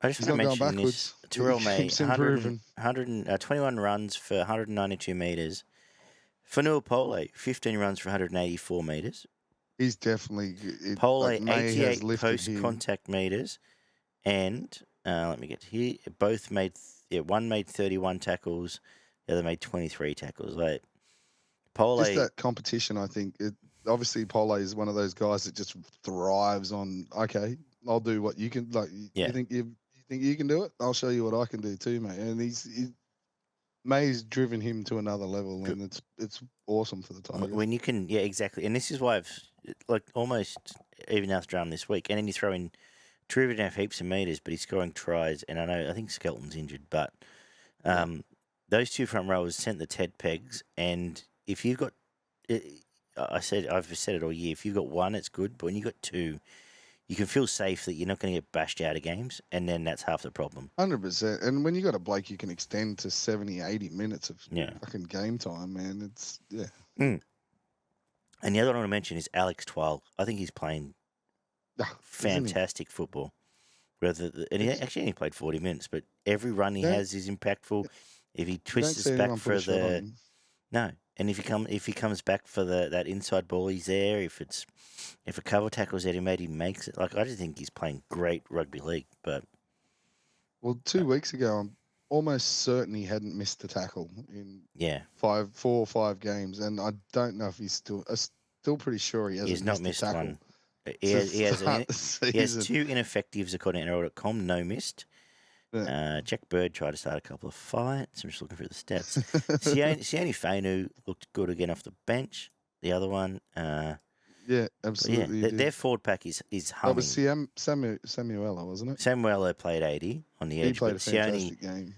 I just want to mention this. Terrell May, 21 runs for 192 metres. Fanua Pole, 15 runs for 184 metres. He's definitely... Pole, 88 post-contact metres. And, let me get here, both made... one made 31 tackles, the other made 23 tackles. Like, Pole... Just that competition, I think. Obviously, Pole is one of those guys that just thrives on, okay, I'll do what you can... Like, you think you can do it? I'll show you what I can do too, mate. And May's driven him to another level, and it's awesome for the Tigers. When you can, exactly. And this is why I've, almost even after drum this week, and then you throw in Truva to have heaps of metres, but he's scoring tries, and I think Skelton's injured, but those 2 front rowers sent the Ted pegs, and if you've got, I've said it all year, if you've got 1, it's good, but when you've got 2, you can feel safe that you're not going to get bashed out of games, and then that's half the problem. 100%. And when you got a Blake, you can extend to 70, 80 minutes of fucking game time, man. It's, And the other one I want to mention is Alex Twal. I think he's playing fantastic football. And he actually only played 40 minutes, but every run he has is impactful. If he twists his back for the... No. And if he comes back for that inside ball, he's there. If a cover tackle's at him, he makes it. Like, I just think he's playing great rugby league. But 2 weeks ago, I'm almost certain he hadn't missed a tackle in 4 or 5 games, and I don't know if he's still pretty sure he hasn't missed a tackle. one. He to has, he has, start an, the he has season. 2 ineffectives according to NRL.com, no missed. Yeah. Jack Bird tried to start a couple of fights. I'm just looking through the stats. Sione Fainu looked good again off the bench. The other one, Yeah, but yeah, absolutely. their forward pack is That was humming. Samuela, wasn't it? Samuelo played 80 on the He edge, played but a Sione, fantastic game.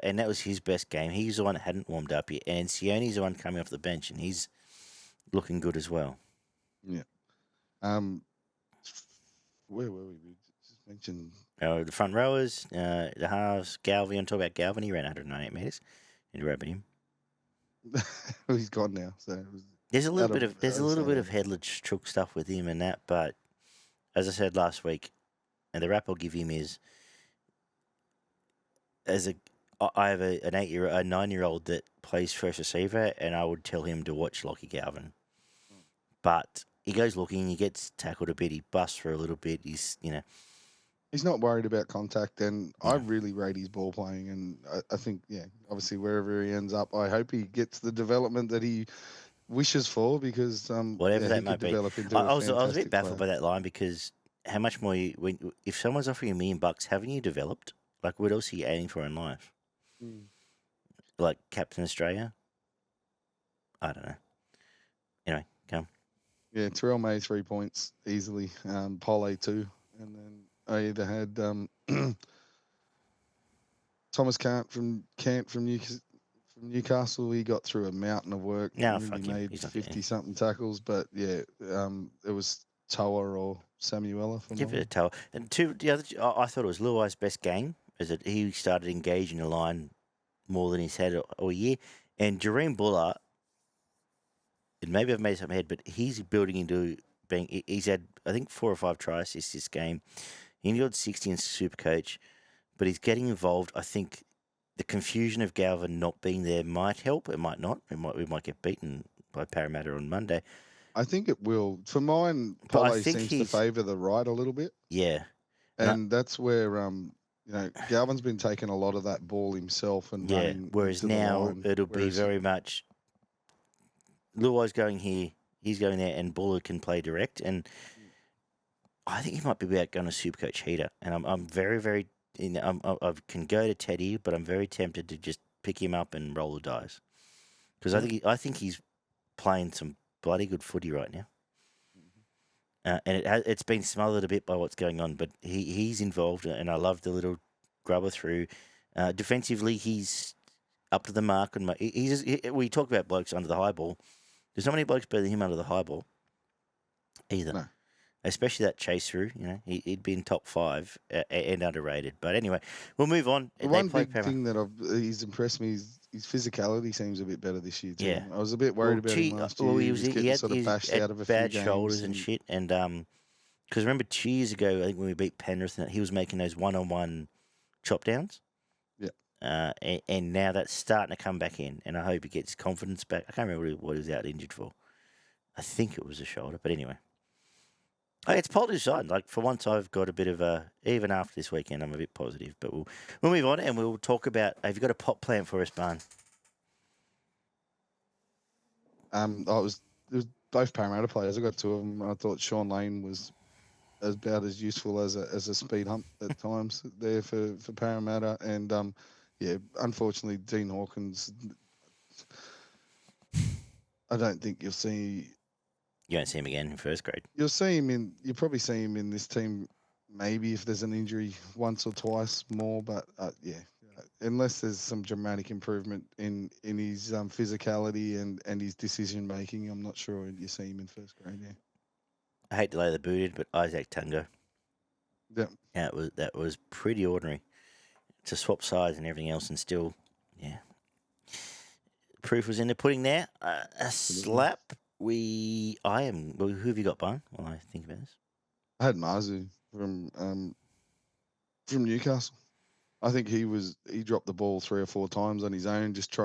and that was his best game. He's the one that hadn't warmed up yet, and Sione's the one coming off the bench, and he's looking good as well. Yeah. Where were we? We just mentioned. The front rowers, the halves, Galvin. Talk about Galvin. He ran 198 metres. Into grabbing him. He's gone now. So it was There's a little bit of sad. headless chook stuff with him and that, but as I said last week, and the rap I'll give him is I have a 9-year-old that plays first receiver, and I would tell him to watch Lockie Galvin, but he goes looking, he gets tackled a bit, he busts for a little bit. He's He's not worried about contact, and I really rate his ball playing. And I think, obviously wherever he ends up, I hope he gets the development that he wishes for, because whatever he that could might be. develop into I a was a bit fantastic baffled by player. that line because how much more if someone's offering $1 million, haven't you developed? Like, what else are you aiming for in life? Like Captain Australia? I don't know. Anyway, come. Yeah, Terrell May 3 points easily. Pole 2, and then I either had Thomas Cant from Newcastle. He got through a mountain of work No, and really fuck him. made He's not getting 50 something tackles. But it was Toa or Samuela for Give it a mine. toe. And I thought it was Luai's best game, is that he started engaging the line more than he's had all year. And Jareem Buller, and maybe I've made something ahead, but he's building into being. He's had, I think, 4 or 5 try assists this game. He got 60 in Supercoach, but he's getting involved. I think the confusion of Galvin not being there might help. It might not. We might get beaten by Parramatta on Monday. I think it will. For mine, But I Pole think seems to favour the right a little bit, yeah. and that's where Galvin's been taking a lot of that ball himself and Yeah. running Whereas into the now line. it'll be very much Luai's going here, he's going there, and Buller can play direct. And I think he might be about going to Supercoach heater. And I'm very, very. I can go to Teddy, but I'm very tempted to just pick him up and roll the dice because I think he's playing some bloody good footy right now. And it's been smothered a bit by what's going on, but he's involved, and I love the little grubber through. Defensively, he's up to the mark. And we talk about blokes under the high ball. There's not many blokes better than him under the high ball either. No. Especially that chase through, he'd been top 5 and underrated. But anyway, we'll move on. The one big thing that he's impressed me is his physicality seems a bit better this year too. Yeah. I was a bit worried about him last year. He was getting sort of bashed out of a few bad games. shoulders and shit. And because remember 2 years ago, I think when we beat Penrith, he was making those one-on-one chop downs. Yeah. And now that's starting to come back in, and I hope he gets confidence back. I can't remember what he was out injured for. I think it was a shoulder, but anyway. It's positive side. Like, for once, I've got a bit of a. Even after this weekend, I'm a bit positive. But we'll move on and we'll talk about. Have you got a pot plan for us, Barn? It was both Parramatta players. I got 2 of them. I thought Sean Lane was about as useful as a speed hump at times there for Parramatta, and unfortunately, Dean Hawkins. I don't think you'll see. You won't see him again in first grade. You'll probably see him in this team, maybe if there's an injury once or twice more. But unless there's some dramatic improvement in his physicality and his decision making, I'm not sure you see him in first grade. Yeah. I hate to lay the boot in, but Isaac Tungo. Yeah. Yeah, that was pretty ordinary. To swap sides and everything else, and still, yeah. Proof was in the pudding there. A slap. Who have you got, Barn? While I think about this. I had Mazu from Newcastle. I think he dropped the ball 3 or 4 times on his own, just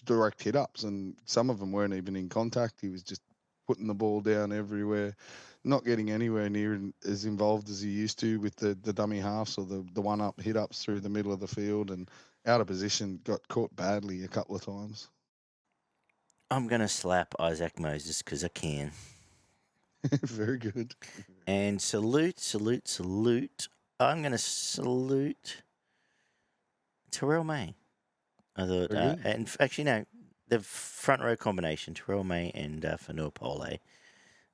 direct hit ups, and some of them weren't even in contact. He was just putting the ball down everywhere, not getting anywhere near as involved as he used to with the dummy halves or the 1-up hit ups through the middle of the field, and out of position, got caught badly a couple of times. I'm going to slap Isaac Moses because I can. Very good. And salute. I'm going to salute Terrell May. I thought, Very good. and actually, no, the front row combination, Terrell May and Fanua Pole,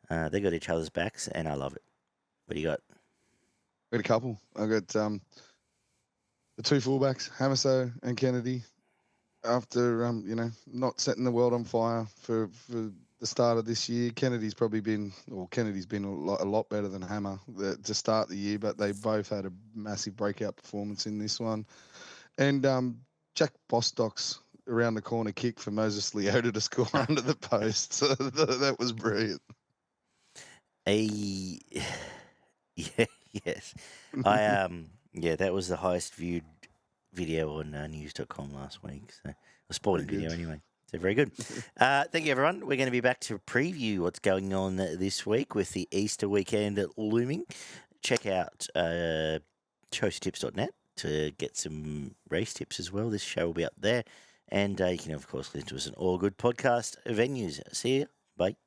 they got each other's backs, and I love it. What do you got? I got a couple. I got the two fullbacks, Hamiso and Kennedy. After not setting the world on fire for the start of this year, Kennedy's been a lot better than Hammer to start the year, but they both had a massive breakout performance in this one. And Jack Bostock's around the corner kick for Moses Leota to score under the post. So that was brilliant. Yeah, yes. That was the highest viewed video on news.com last week. So a sporting video anyway. So very good. Thank you, everyone. We're going to be back to preview what's going on this week with the Easter weekend looming. Check out choicetips.net to get some race tips as well. This show will be up there. And you can, of course, listen to us on all good podcast venues. See you. Bye.